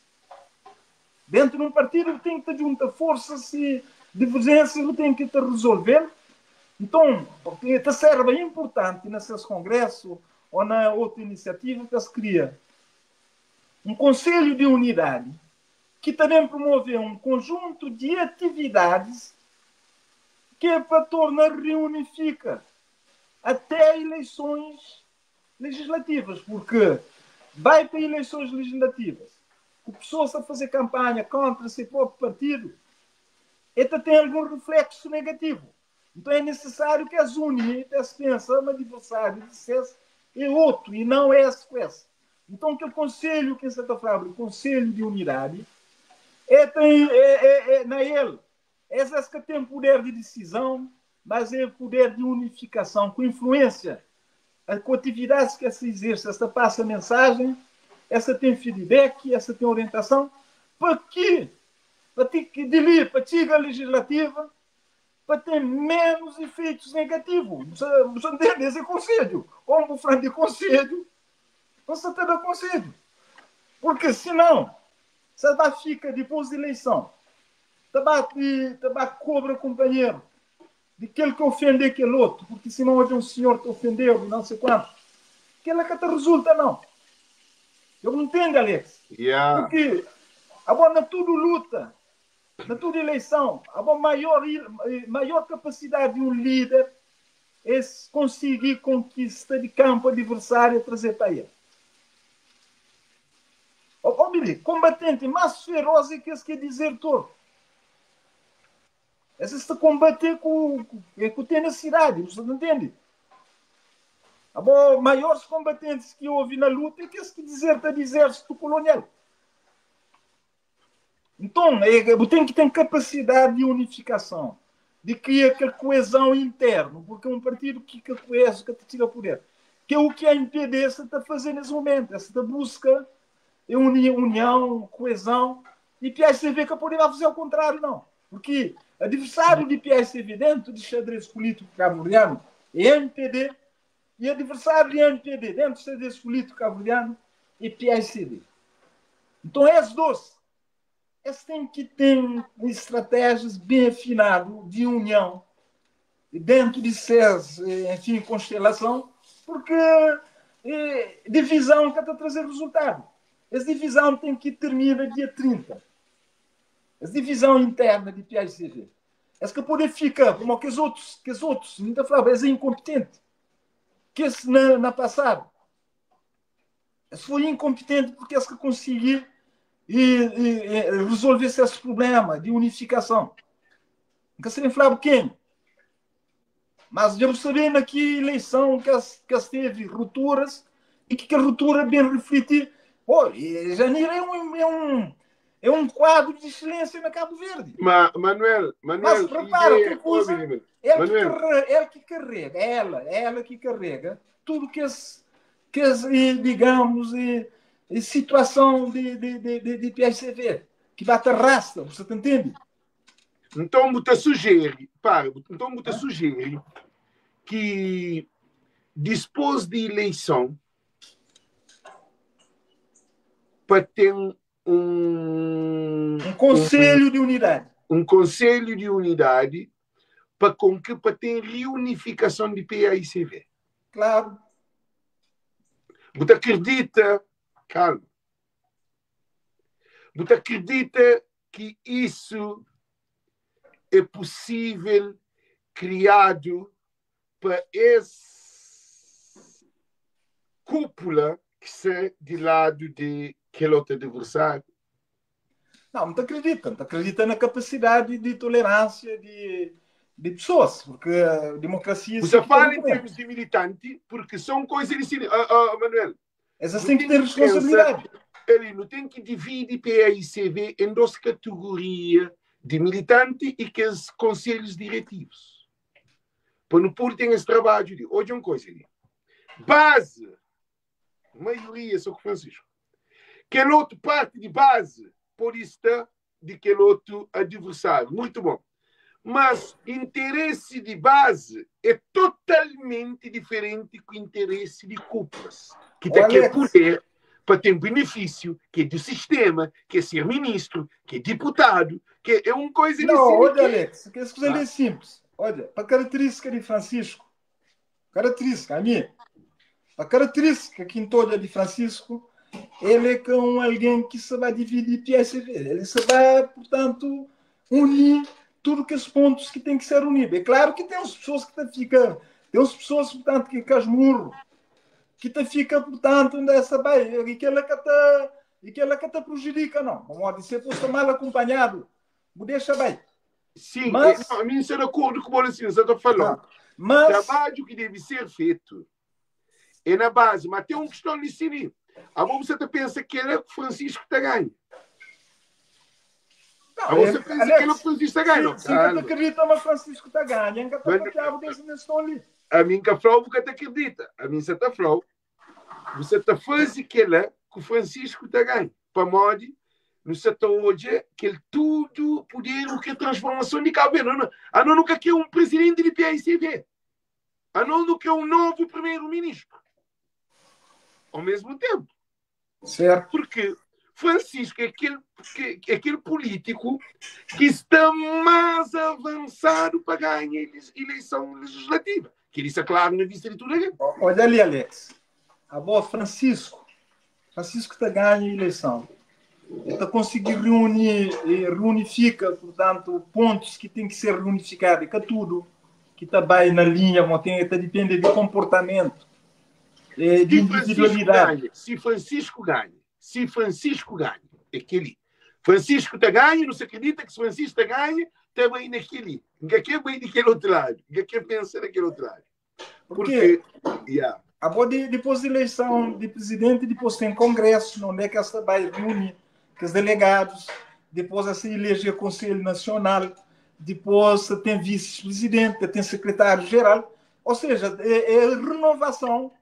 Dentro de um partido tem que estar junto a forças e divergências tem que estar resolvendo. Então, porque serve é importante nesses congressos ou na outra iniciativa que se cria um conselho de unidade que também promove um conjunto de atividades que é para tornar reunifica até eleições legislativas, porque vai para eleições legislativas, o pessoal está a fazer campanha contra o seu próprio partido, ele tem algum reflexo negativo. Então é necessário que as uniões pensem no adversário de sucesso é outro e não é esse com esse. Então que o conselho que está falando, o conselho de unidade, na ele. Esse que tem poder de decisão, mas é poder de unificação, com influência. Com atividades que se exerce, essa passa a mensagem, essa tem feedback, essa tem orientação, para que para a legislativa, para ter menos efeitos negativos. Você entende? Esse é conselho. Como o frente de conselho, você tem o conselho. Porque senão, você vai ficar depois da eleição, também cobra companheiro de aquele que ofende aquele outro, porque senão hoje um senhor que ofendeu e não sei quanto. Aquela que te resulta, não. Eu não entendo, Alex. Yeah. Porque na tudo luta, na toda eleição, a maior capacidade de um líder é conseguir conquista de campo adversário e trazer para ele. Combatente mais feroz é que esse quer dizer todo. Esse está a combater com tenacidade, você não entende? Os maiores combatentes que houve na luta é que esse que deserta do exército colonial. Então, tem que ter capacidade de unificação, de criar a coesão interna, porque é um partido que coesa, que tira poder. Que é o que a MPD está a fazer nesse momento, esta busca de união, coesão, e PSCV que poderá fazer o contrário, não. Porque adversário de PSCV dentro do xadrez político cabo-verdiano é MPD, e adversário de MPD dentro do xadrez político cabo-verdiano é PSCV. Então, esses dois. Eles têm que ter estratégias bem afinadas de união dentro de seus, enfim, constelação, porque divisão que está a trazer resultado. Essa divisão tem que terminar dia 30. Essa divisão interna de PICG. Essa que pode ficar, como que os outros, muita frase, é incompetente. Que esse na passada. Esse foi incompetente porque esse que conseguiu resolver esse problema de unificação. Nunca se falava quem. Mas eu sabendo que eleição que teve rupturas e que a ruptura bem refletir. Janeiro é um quadro de excelência na Cabo Verde. Manuel, mas repara, que coisa, ela que carrega, ela que carrega tudo que digamos, situação de PSCV, que vai te arrasta, você entende? Então, você sugere que, depois de eleição, para ter um conselho de unidade. Um conselho de unidade para ter reunificação de PAICV. Claro. Você acredita, calma, você acredita que isso é possível criado para essa cúpula que está de lado de aquele outro adversário? Não acredita na capacidade de tolerância de pessoas, porque a democracia... Você fala em termos de militante, porque são coisas de... Manuel, essas têm que ter responsabilidade. Ele não tem que dividir PAICV em duas categorias de militante e que os conselhos diretivos. para no pôr tem esse trabalho. Hoje é uma coisa ali. Base, maioria, só que Francisco. Que outro parte de base, por isso de que outro adversário. Muito bom. Mas interesse de base é totalmente diferente do interesse de cúpulas. Que quer poder para ter benefício, que é do sistema, que é ser ministro, que é deputado, que é uma coisa... Não, olha, Alex, que essa coisa é simples. Olha, para a característica de Francisco, característica, a minha, a característica que entoa de Francisco, ele é com alguém que se vai dividir PSV. Ele se vai, portanto, unir tudo que os pontos que tem que ser unidos. É claro que tem as pessoas que ficam, tem as pessoas, portanto, que casmurro, que te fica, portanto, nessa baia, e que ela que te prejudica, não. Como dizer, se fosse mal acompanhado, me deixa bem. Sim, mas, a mim estou de acordo com o assim, você está falando. Mas, trabalho que deve ser feito é na base, mas tem uma questão de cine. A você pensa que ele é Francisco está ganho. A você pensa que ele é Francisco está ganho. Sim, que te acredita, mas Francisco está ganho. Que te bloqueava desse nesse ali. A mim que a Frau nunca te acredita. A mim você está Frau. Você está fazendo que ele é que o Francisco está ganho. Para modo, no setor hoje, que ele tudo poder, o que transformação de cabelo. A não nunca quer um presidente de PICV. A não nunca um novo primeiro-ministro. Ao mesmo tempo. Certo. Porque Francisco é aquele político que está mais avançado para ganhar eleição legislativa. Que isso é claro na vista de tudo aqui. Olha ali, Alex. A boa Francisco está ganhando a eleição. Ele está conseguindo reunir e reunifica, portanto, pontos que têm que ser reunificados, que é tudo que está bem na linha, está depende de comportamento, de individualidade. Se Francisco ganha, é aquele. Francisco está ganho, não se acredita que se Francisco está ganho, está bem naquele. Ninguém quer bem daquele outro lado. Ninguém quer pensar naquele outro lado. Porque depois da eleição de presidente, depois tem congresso, onde é que essa vai reunir com os delegados, depois se elege o Conselho Nacional, depois tem vice-presidente, tem secretário-geral, ou seja, é renovação,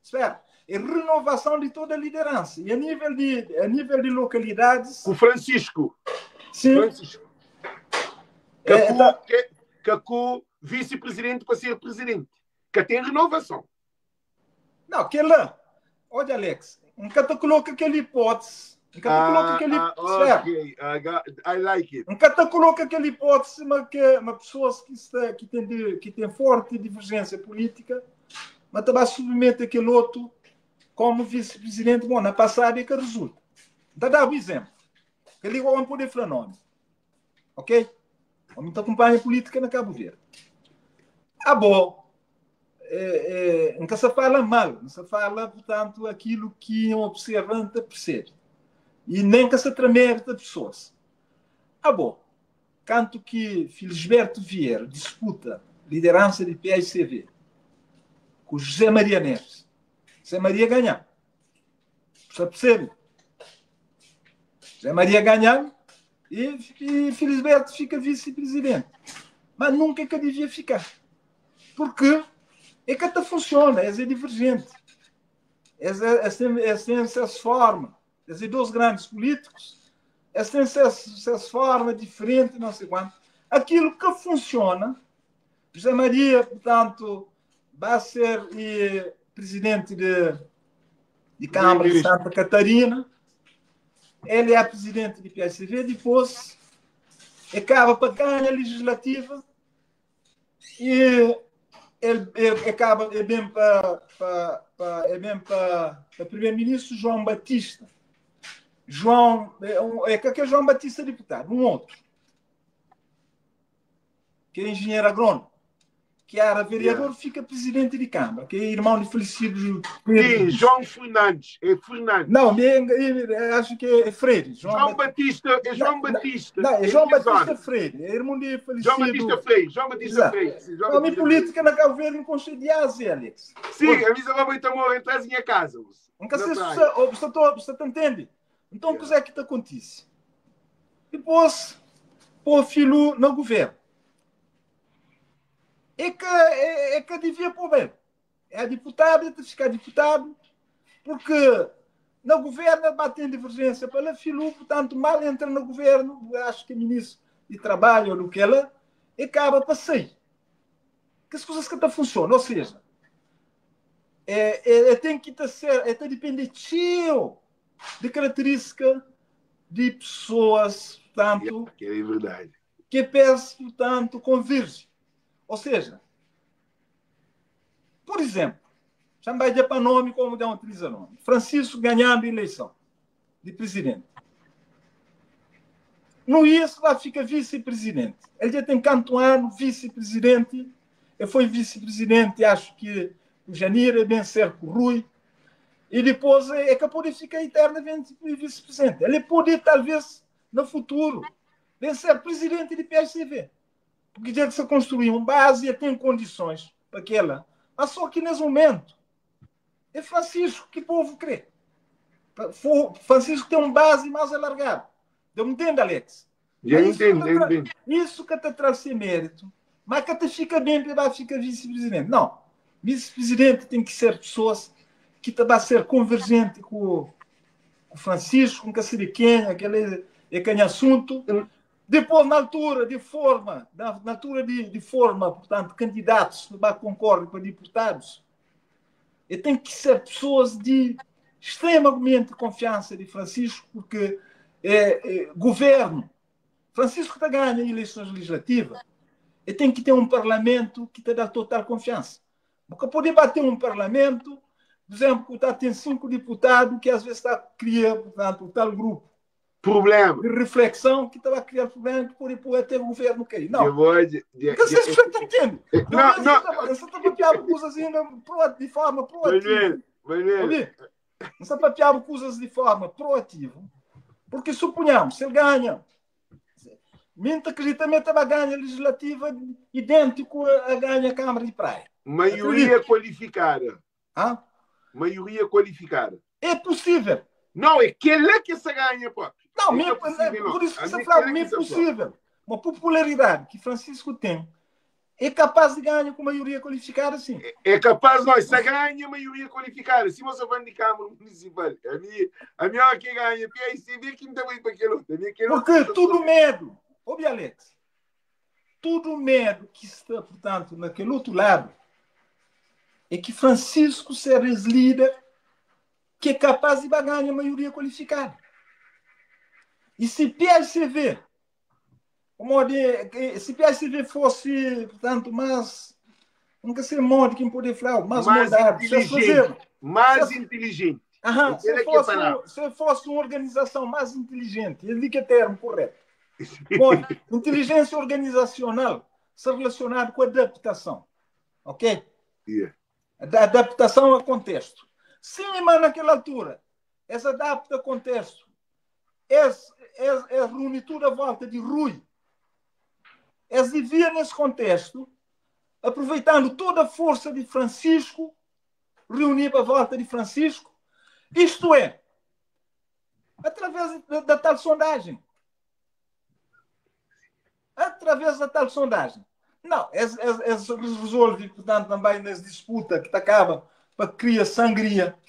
certo? É renovação de toda a liderança. E a nível de localidades... O Francisco. Sim. Francisco. Que o vice-presidente para ser presidente. Que tem renovação. Não, que lá... Olha, Alex, nunca te coloca aquela hipótese. Ok, I like it. Nunca te coloca aquela hipótese, mas que pessoas que tem forte divergência política, mas também submete aquele outro como vice-presidente, bom, na passada é que resulta. Dá um exemplo. Ele é um poder fenômeno. Ok? Vamos acompanhar a política na Cabo Verde. Bom, nunca se fala mal, não se fala, portanto, aquilo que um observante percebe. E nem que se tremer de pessoas. Bom, canto que Felisberto Vieira disputa liderança de PICV com José Maria Neves. José Maria ganhar. Você percebe? José Maria ganhar e Felisberto fica vice-presidente. Mas nunca que devia ficar. Porque é que até funciona, é divergente. Tem essa forma. Esses dois grandes políticos, têm essa forma diferente, não sei quanto. Aquilo que funciona, José Maria, portanto, vai ser presidente de Câmara de Santa Catarina, ele é presidente de PSV, depois acaba para ganhar a legislativa e ele acaba bem para primeiro-ministro João Batista. Que é João Batista deputado, um outro, que é engenheiro agrônomo, que era vereador, fica presidente de Câmara, que é irmão de falecido Pedro. Sim, João Fernandes. É Fernandes. Não, acho que é Freire. João Batista. É João Batista. Não, é João Batista Freire. É irmão de falecido. João Batista Freire. A minha política na Cabo Verde com cheio de Ásia, Alex. Sim, a minha avó está atrás da minha casa. Nunca sei se você entende. Então, o que é que te acontece? Depois, pôr filho no governo. é que devia pôr bem. É deputado, é de ficar deputado, porque no governo batem divergência pela FILU, portanto, mal entra no governo, acho que é ministro de trabalho ou do que ela, e acaba para sair. Que as coisas que não funcionam, ou seja, tem que ser, depender de característica de pessoas, portanto, que é verdade. Que peço, portanto, converge. Ou seja, por exemplo, já vai dizer para nome como dá utiliza nome. Francisco ganhando a eleição de presidente. No isso, lá fica vice-presidente. Ele já tem quanto ano vice-presidente. Ele foi vice-presidente, acho que o Janir, bem certo, o Rui. E depois é que pode ficar eternamente vice-presidente. Ele pode, talvez, no futuro, bem ser presidente de PSCV. Porque já que se construiu uma base e tem condições para aquela. Mas só que nesse momento é Francisco que o povo crê. Francisco tem uma base mais alargada. Deu me entende, Alex? Já entendo. Isso que te traz mérito, mas que te fica bem para ficar vice-presidente. Não. Vice-presidente tem que ser pessoas que te vai ser convergente com o Francisco, com o Caciriquém, aquele assunto. Depois, na altura de forma, portanto, candidatos que concorrem para deputados, e tem que ser pessoas de extremamente confiança de Francisco, porque governo. Francisco está ganhando eleições legislativas e tem que ter um parlamento que te dá total confiança. Porque poder bater um parlamento, por exemplo, que tem 5 deputados que às vezes está a criar, portanto, tal grupo problema de reflexão que estava a criar problema que pode ter o governo cair. Não. Porque vocês entendem? Não. Você está papeando coisas de forma proativa. Não está papeando coisas de forma proativa. Porque suponhamos, se ele ganha, mente acreditamento vai ganhar legislativa idêntico a ganhar a Câmara de Praia. Maioria qualificada. Hã? Maioria qualificada. É possível. Não, é que ele que se ganha, pô. Não, por isso que você fala, é possível. Uma popularidade que Francisco tem é capaz de ganhar com maioria qualificada, sim. É capaz, nós, se ganha maioria qualificada. Se você vai de Câmara Municipal, a minha que ganha, PICB, quem também para aquele outro. Porque tudo medo, ouve, Alex, tudo medo que está, portanto, naquele outro lado, é que Francisco seja líder que é capaz de ganhar a maioria qualificada. E se PSCV, se PSCV fosse, portanto, mais, nunca sei modo quem poder falar, mais moderado, inteligente. Se fosse uma organização mais inteligente, ele diz que é termo correto. Bom, inteligência organizacional se relacionada com a adaptação. Ok? Yeah. A adaptação ao contexto. Sim, mas naquela altura, essa adapta ao contexto. Reunir tudo à volta de Rui. Vivia nesse contexto, aproveitando toda a força de Francisco, reunir à volta de Francisco, isto é, através da tal sondagem. Através da tal sondagem. Não, resolve, portanto, também nas disputas que acaba para criar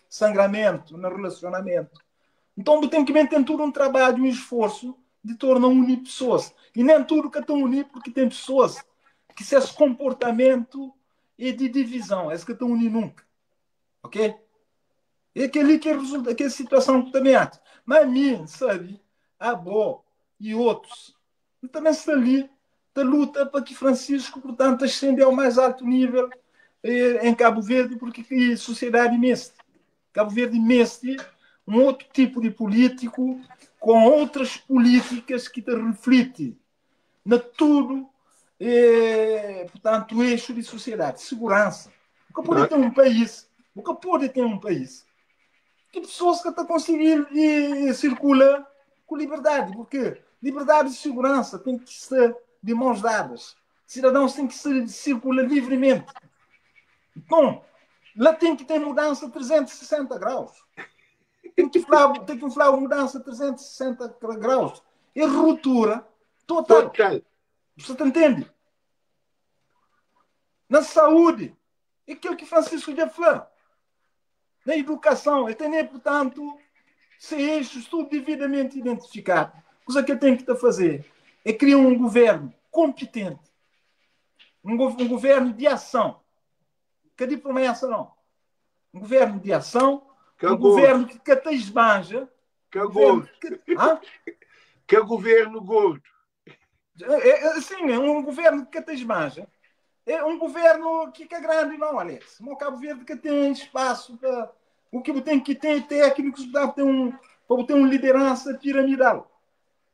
sangramento no relacionamento. Então, tem que ter tudo um trabalho, um esforço de tornar unir pessoas. E nem tudo que estão unidos, porque tem pessoas que se esse comportamento é de divisão, é que estão unidos nunca. Ok? É aquele que resulta, aquela situação que também há. Mas a mim, sabe, a Bo e outros, também está ali da luta para que Francisco, portanto, ascenda ao mais alto nível em Cabo Verde, porque é sociedade mista. Cabo Verde mista, um outro tipo de político, com outras políticas que te refletem na tudo, portanto, o eixo de sociedade, segurança. O que pode ter um país que pessoas que estão conseguindo circular com liberdade, porque liberdade e segurança têm que ser de mãos dadas. Cidadãos têm que circular livremente. Então, lá tem que ter mudança 360 graus. Tem que falar mudança 360 graus. É ruptura total. Você entende? na saúde, é aquilo que Francisco já falou, na educação, ele tem, portanto, se eixos tudo devidamente identificado. A coisa que ele tem que fazer é criar um governo competente, um governo de ação. Cadê promessa, não? Um governo de ação, um governo que até esbanja. Que é gordo. Que é governo gordo. Sim, é um governo que até esbanja. É um governo que é grande, não, Alex. O Cabo Verde que tem espaço para... O que tem que ter técnicos para ter uma liderança piramidal.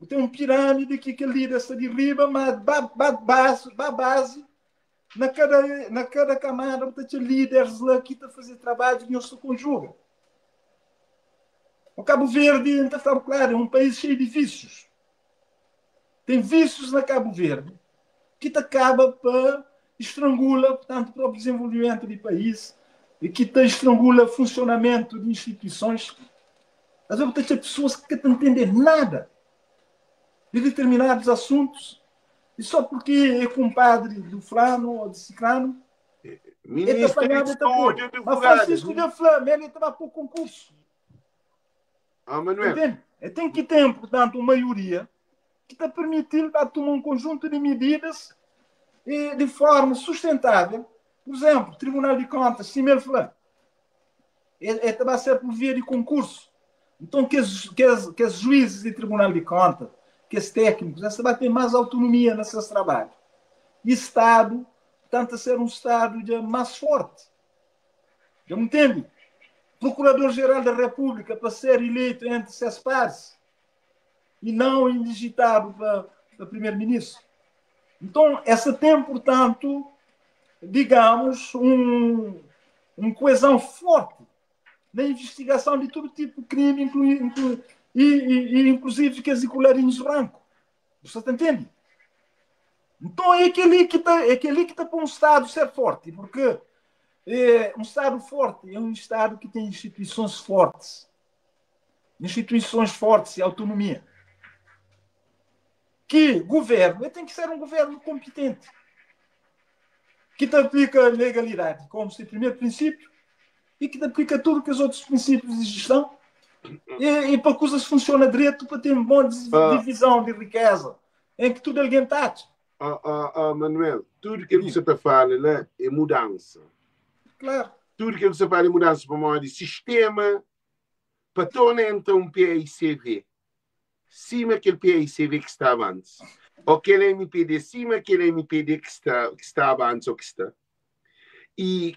Tem uma pirâmide que lidera-se de riba, mas base na cada camada tem líderes lá que estão a fazer trabalho e eles se conjugam. O Cabo Verde, está claro, é um país cheio de vícios. Tem vícios na Cabo Verde que te acaba para estrangula, portanto, para o desenvolvimento do país e que te estrangula o funcionamento de instituições. Às vezes tem pessoas que não entendem nada de determinados assuntos e só porque é compadre do fulano ou de ciclano é apanhado de apoio. Mas Francisco de Flamengo ele estava para o concurso. Manuel. Entende? Tem que ter, portanto, uma maioria que está permitindo tomar um conjunto de medidas de forma sustentável. Por exemplo, o Tribunal de Contas, se ele falar, vai ser por via de concurso. Então, que os juízes do Tribunal de Contas, que os técnicos, essa vai ter mais autonomia nesses trabalhos. E Estado, tanto a ser um Estado mais forte. Já me entende? Procurador-Geral da República para ser eleito entre seus pares e não indigitado para Primeiro-Ministro. Então, essa tem, portanto, digamos, uma coesão forte na investigação de todo tipo de crime, inclusive que é colarinhos brancos. Você entende? Então, é aquele que está para um Estado ser forte, porque um Estado forte é um Estado que tem instituições fortes e autonomia. Que governo tem que ser um governo competente, que te aplica a legalidade como seu primeiro princípio e que te aplica tudo que os outros princípios de gestão e para que coisas funcionem direito, para ter uma boa divisão de riqueza, em que tudo é orientado. Manuel, tudo que você está falando é mudança. Claro. Tudo que você fala é mudança para modo de sistema, para tornar então um PICV. Cima aquele PICV que estava antes. Ou aquele MPD, cima aquele MPD que estava antes ou que está. E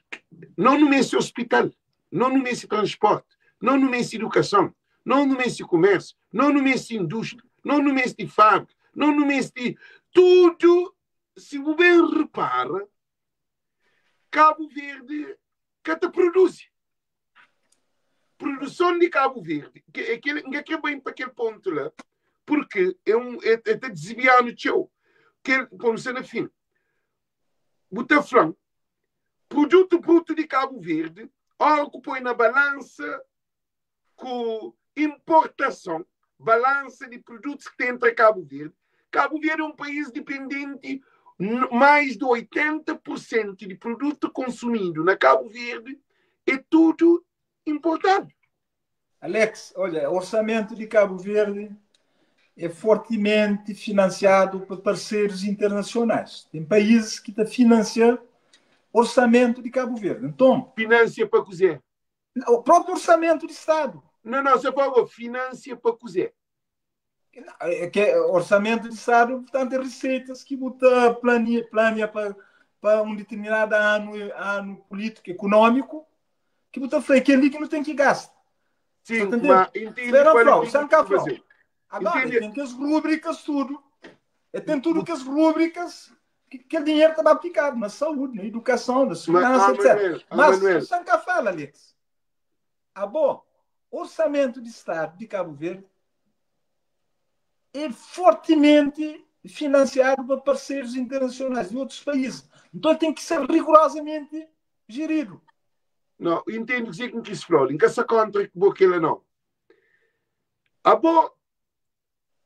não no mês de hospital, não no mês de transporte, não no mês de educação, não no mês de comércio, não no mês de indústria, não no mês de fábrica, não no mês de... Tudo, se o bem repara, Cabo Verde que produz. Produção de Cabo Verde, que é bem para aquele ponto lá, porque é desviar no teu. Como se no fim, botar frango, produto bruto de Cabo Verde, algo põe na balança com importação, balança de produtos que tem entre Cabo Verde. Cabo Verde é um país dependente, mais de 80% de produto consumido na Cabo Verde é tudo importado. Alex, olha, o orçamento de Cabo Verde é fortemente financiado por parceiros internacionais. Tem países que financiam o orçamento de Cabo Verde. Então, financia para cozer. O próprio orçamento de Estado. Não, você falou financia para cozer. Orçamento de Estado, portanto, é receitas que você planeia para um determinado ano político, econômico, que você fala que é ali que não tem que gastar. Sim, mas entende agora, tem que as rubricas, tudo. Tem tudo que as rubricas que o dinheiro está aplicado na saúde, na educação, na segurança, etc. Mas você nunca fala, Alex. Bom, orçamento de Estado de Cabo Verde é fortemente financiado por parceiros internacionais de outros países. Então tem que ser rigorosamente gerido. Não, entendo dizer que isso flora. Que essa contra que boquela não. Bom,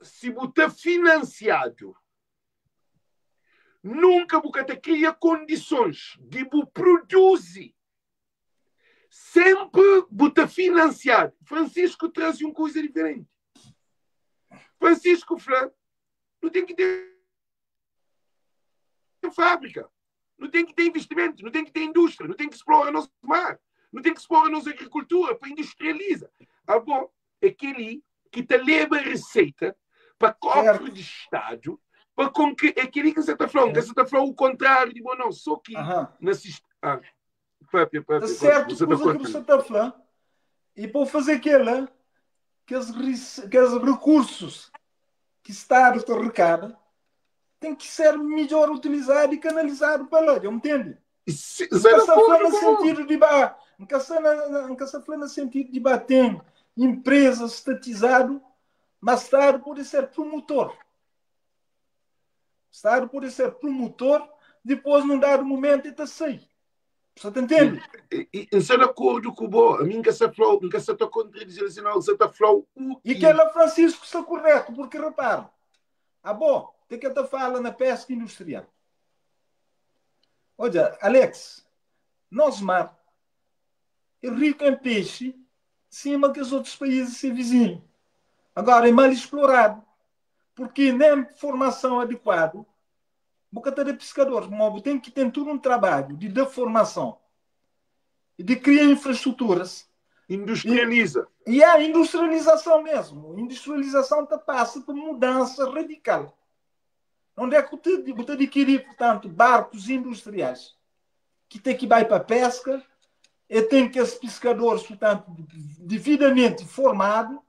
se botar financiado nunca você cria condições de produzir. Sempre você financiar. Francisco traz uma coisa diferente. Francisco fala, não tem que ter fábrica, não tem que ter investimento, não tem que ter indústria, não tem que explorar nosso mar, não tem que explorar nossa agricultura para industrializar. Ah, bom, aquele que te leva a receita para cofre de Estado, para com que aquele que você está falando, que você está falando o contrário, de bom, não, só que Está certo, coisa que você está falando. E para fazer aquela, que os recursos que o Estado te arrecada tem que ser melhor utilizado e canalizado para lá, entende? Nunca se fala no sentido de nunca se fala no sentido de bater empresas estatizadas, mas o Estado pode ser promotor. O Estado pode ser promotor, depois, num dado momento, está sair. Você entende? Eu sou de acordo com o a mim nunca se está contradizendo, senão você está falando e que ela, Francisco, está correto, porque repara, tem que estar falando na pesca industrial. Olha, Alex, nosso mar é rico em peixe, cima que os outros países se vizinhos. Agora, é mal explorado, porque nem formação adequada, bocata de pescadores, tem que ter todo um trabalho de formação e de criar infraestruturas. Industrializa. E a industrialização mesmo. A industrialização passa por mudança radical. Onde é que você adquirir, portanto, barcos industriais que tem que ir para a pesca e tem que os pescadores, portanto, devidamente formados,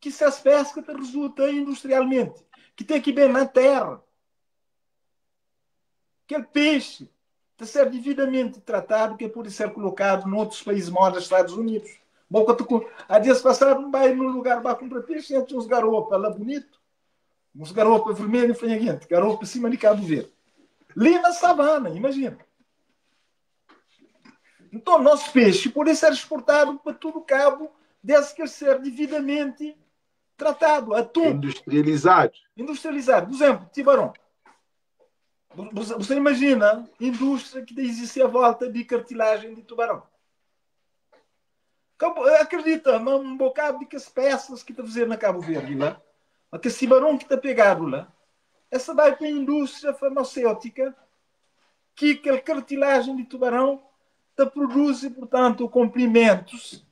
que se as pescas resultam industrialmente, que tem que ir bem na terra. Aquele peixe tem que ser devidamente tratado, que pode ser colocado em outros países maiores dos Estados Unidos. Bom, há dias passados, vai num lugar para comprar peixe, e tinha uns garopas lá bonito, uns garopas vermelhos e franguentos, garopa em cima de Cabo Verde. Ali na savana, imagina. Então, nosso peixe pode ser exportado para todo o Cabo, desde que ser devidamente tratado. Atum. Industrializado. Industrializado. Por exemplo, tibarão. Você imagina a indústria que existe à volta de cartilagem de tubarão. Acredita, um bocado de que as peças que está fazendo na Cabo Verde lá, que esse tubarão que está pegado lá, essa vai para a indústria farmacêutica que aquela cartilagem de tubarão te produz, portanto, comprimentos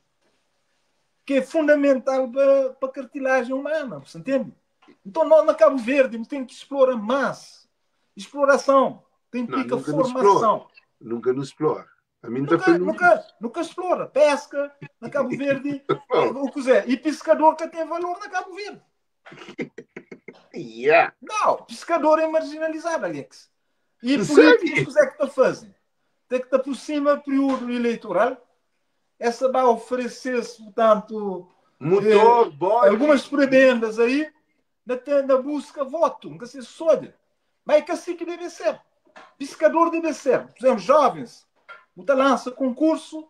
que é fundamental para a cartilagem humana, você entende? Então, nós na Cabo Verde tem que explorar mais. Exploração. Tem implica formação. Nunca nos explora. A mim nunca explora. Pesca na Cabo Verde. O que quiser. E pescador que tem valor na Cabo Verde. Não, pescador é marginalizado, Alex. E políticos que está fazendo. Tem que estar por cima do período eleitoral. Essa vai oferecer-se, portanto, algumas prebendas aí na busca voto. Nunca se soube. Mas é que assim que deve ser. Pescador deve ser. Por exemplo, jovens. Você lança concurso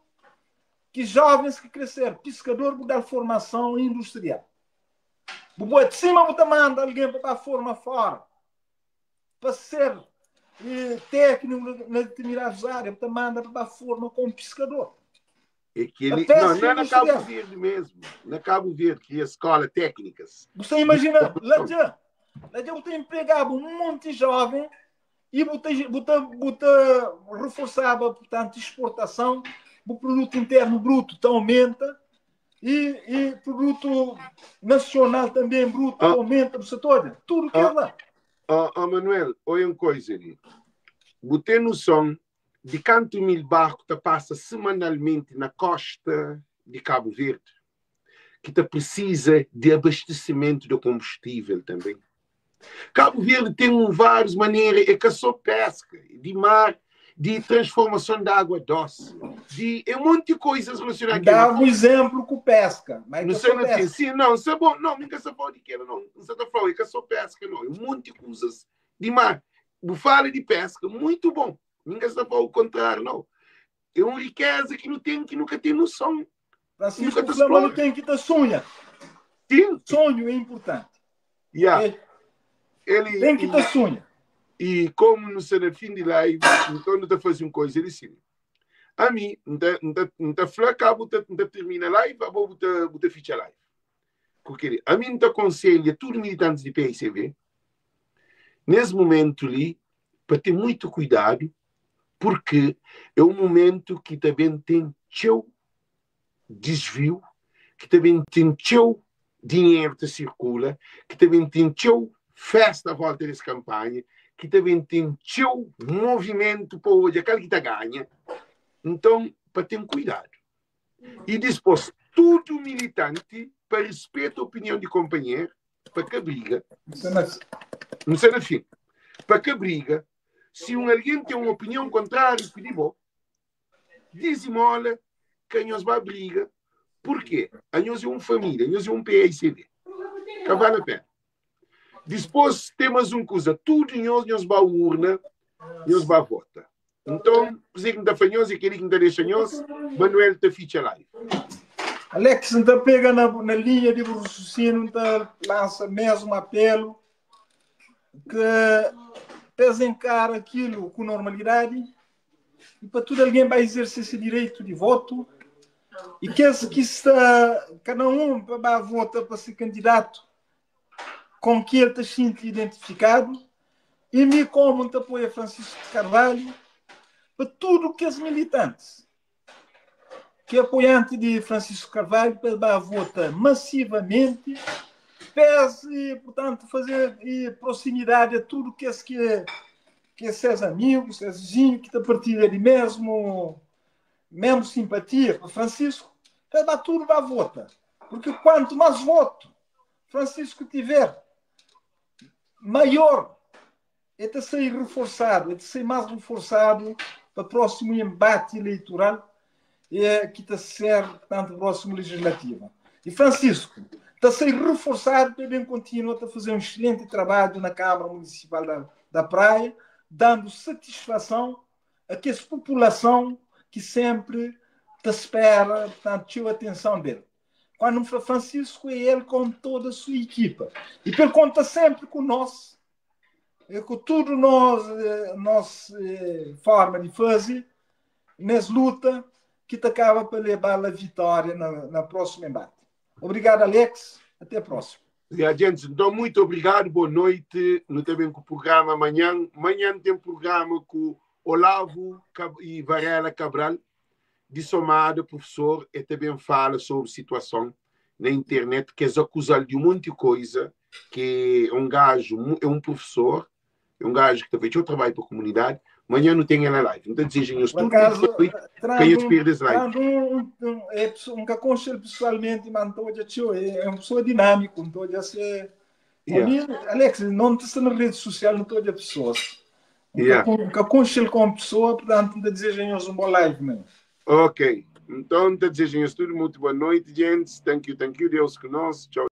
que jovens que crescer. Pescador vão dar formação industrial. De cima você manda alguém para formar fora. Para ser técnico na determinadas áreas. Você manda para formar como pescador. Não é na Cabo Verde mesmo. Na Cabo Verde, que é a escola técnicas. Você imagina, lá já você empregava um monte de jovem e você reforçava, portanto, exportação, o produto interno bruto aumenta e produto nacional também bruto aumenta do setor. Tudo que é lá. Manuel, olha uma coisa ali. Você tem noção de quanto mil barcos te passa semanalmente na costa de Cabo Verde, que te precisa de abastecimento de combustível também. Cabo Verde tem várias maneiras, é que só pesca, de mar, de transformação de água doce, é um monte de coisas relacionadas. Dá um exemplo com pesca. Mas não sei pesca. Sim, não, isso é bom. Não, nunca se pode que não. Não se está falando, é que só pesca, não. É um monte de coisas de mar. Fala de pesca, muito bom. Ninguém está falando o contrário, não. É uma riqueza que nunca tem noção. Francisco, não tem que ter sonho. Sim. Sonho é importante. Yeah. Tem que ter sonho. E como não será fim de live, então não está fazendo coisa assim. A mim, não está flaca, não termina a live, vou botar ficha live. Porque a mim não aconselha todos os militantes de PSV, nesse momento ali, para ter muito cuidado, porque é um momento que também tem seu desvio, que também tem seu dinheiro que circula, que também tem seu festa à volta dessa campanha, que também tem seu movimento para hoje, aquele que está ganha. Então, para ter cuidado. E depois, todo militante, para respeito à opinião de companheiro, para que briga. Não sei na fim. Para que briga, se alguém tem uma opinião contrária, que digo, diz-me, olha, que nós vai briga. Por quê? Nós é uma família, nós é um PSV. Que vale a pena. Depois, temos uma coisa, tudo nós vai à urna, nós vai votar. Então, você que está fanhoso e queria que está deixando, Manuel está ficha live. Alex, então pega na linha de raciocínio, então lança mesmo um apelo que pesa encara aquilo com normalidade e para tudo alguém vai exercer esse direito de voto e que está cada um vai votar para ser candidato com que ele está sentindo identificado e me como te apoia Francisco Carvalho para tudo que os militantes que é apoiante de Francisco Carvalho para votar massivamente pese, portanto, fazer proximidade a tudo que seus amigos, seus vizinhos, que partilham de mesmo simpatia para Francisco, para tudo para votar. Porque quanto mais voto Francisco tiver, maior é de ser reforçado, é de ser mais reforçado para o próximo embate eleitoral que está a ser, portanto, próximo legislativo. E Francisco está a ser reforçado para bem continuar a fazer um excelente trabalho na Câmara Municipal da Praia, dando satisfação a que essa população que sempre te espera, portanto, a atenção dele. Quando o Francisco é ele com toda a sua equipa. E ele conta sempre com nós, com tudo nossa forma de fazer, nessa luta que te acaba para levar a vitória na próxima embate. Obrigado, Alex. Até a próxima. Gente, então, muito obrigado. Boa noite. Nós temos um programa amanhã. Amanhã tem um programa com Olavo e Varela Cabral, de somado, professor, e também fala sobre a situação na internet, que é acusado de um monte de coisa, que é um gajo, é um professor, é um gajo que também fez o trabalho para a comunidade. Amanhã não tem ela live. Então, desejam-nos tudo que eles perdem live. Um que conhece pessoalmente, mas é uma pessoa dinâmica, então já se... Alex, não está na rede social, não estou de pessoas. Que conhece com pessoa, portanto, desejam-nos um bom live, mesmo. Ok. Então, desejam-nos tudo muito boa noite, gente. Thank you, Deus conosco. Tchau.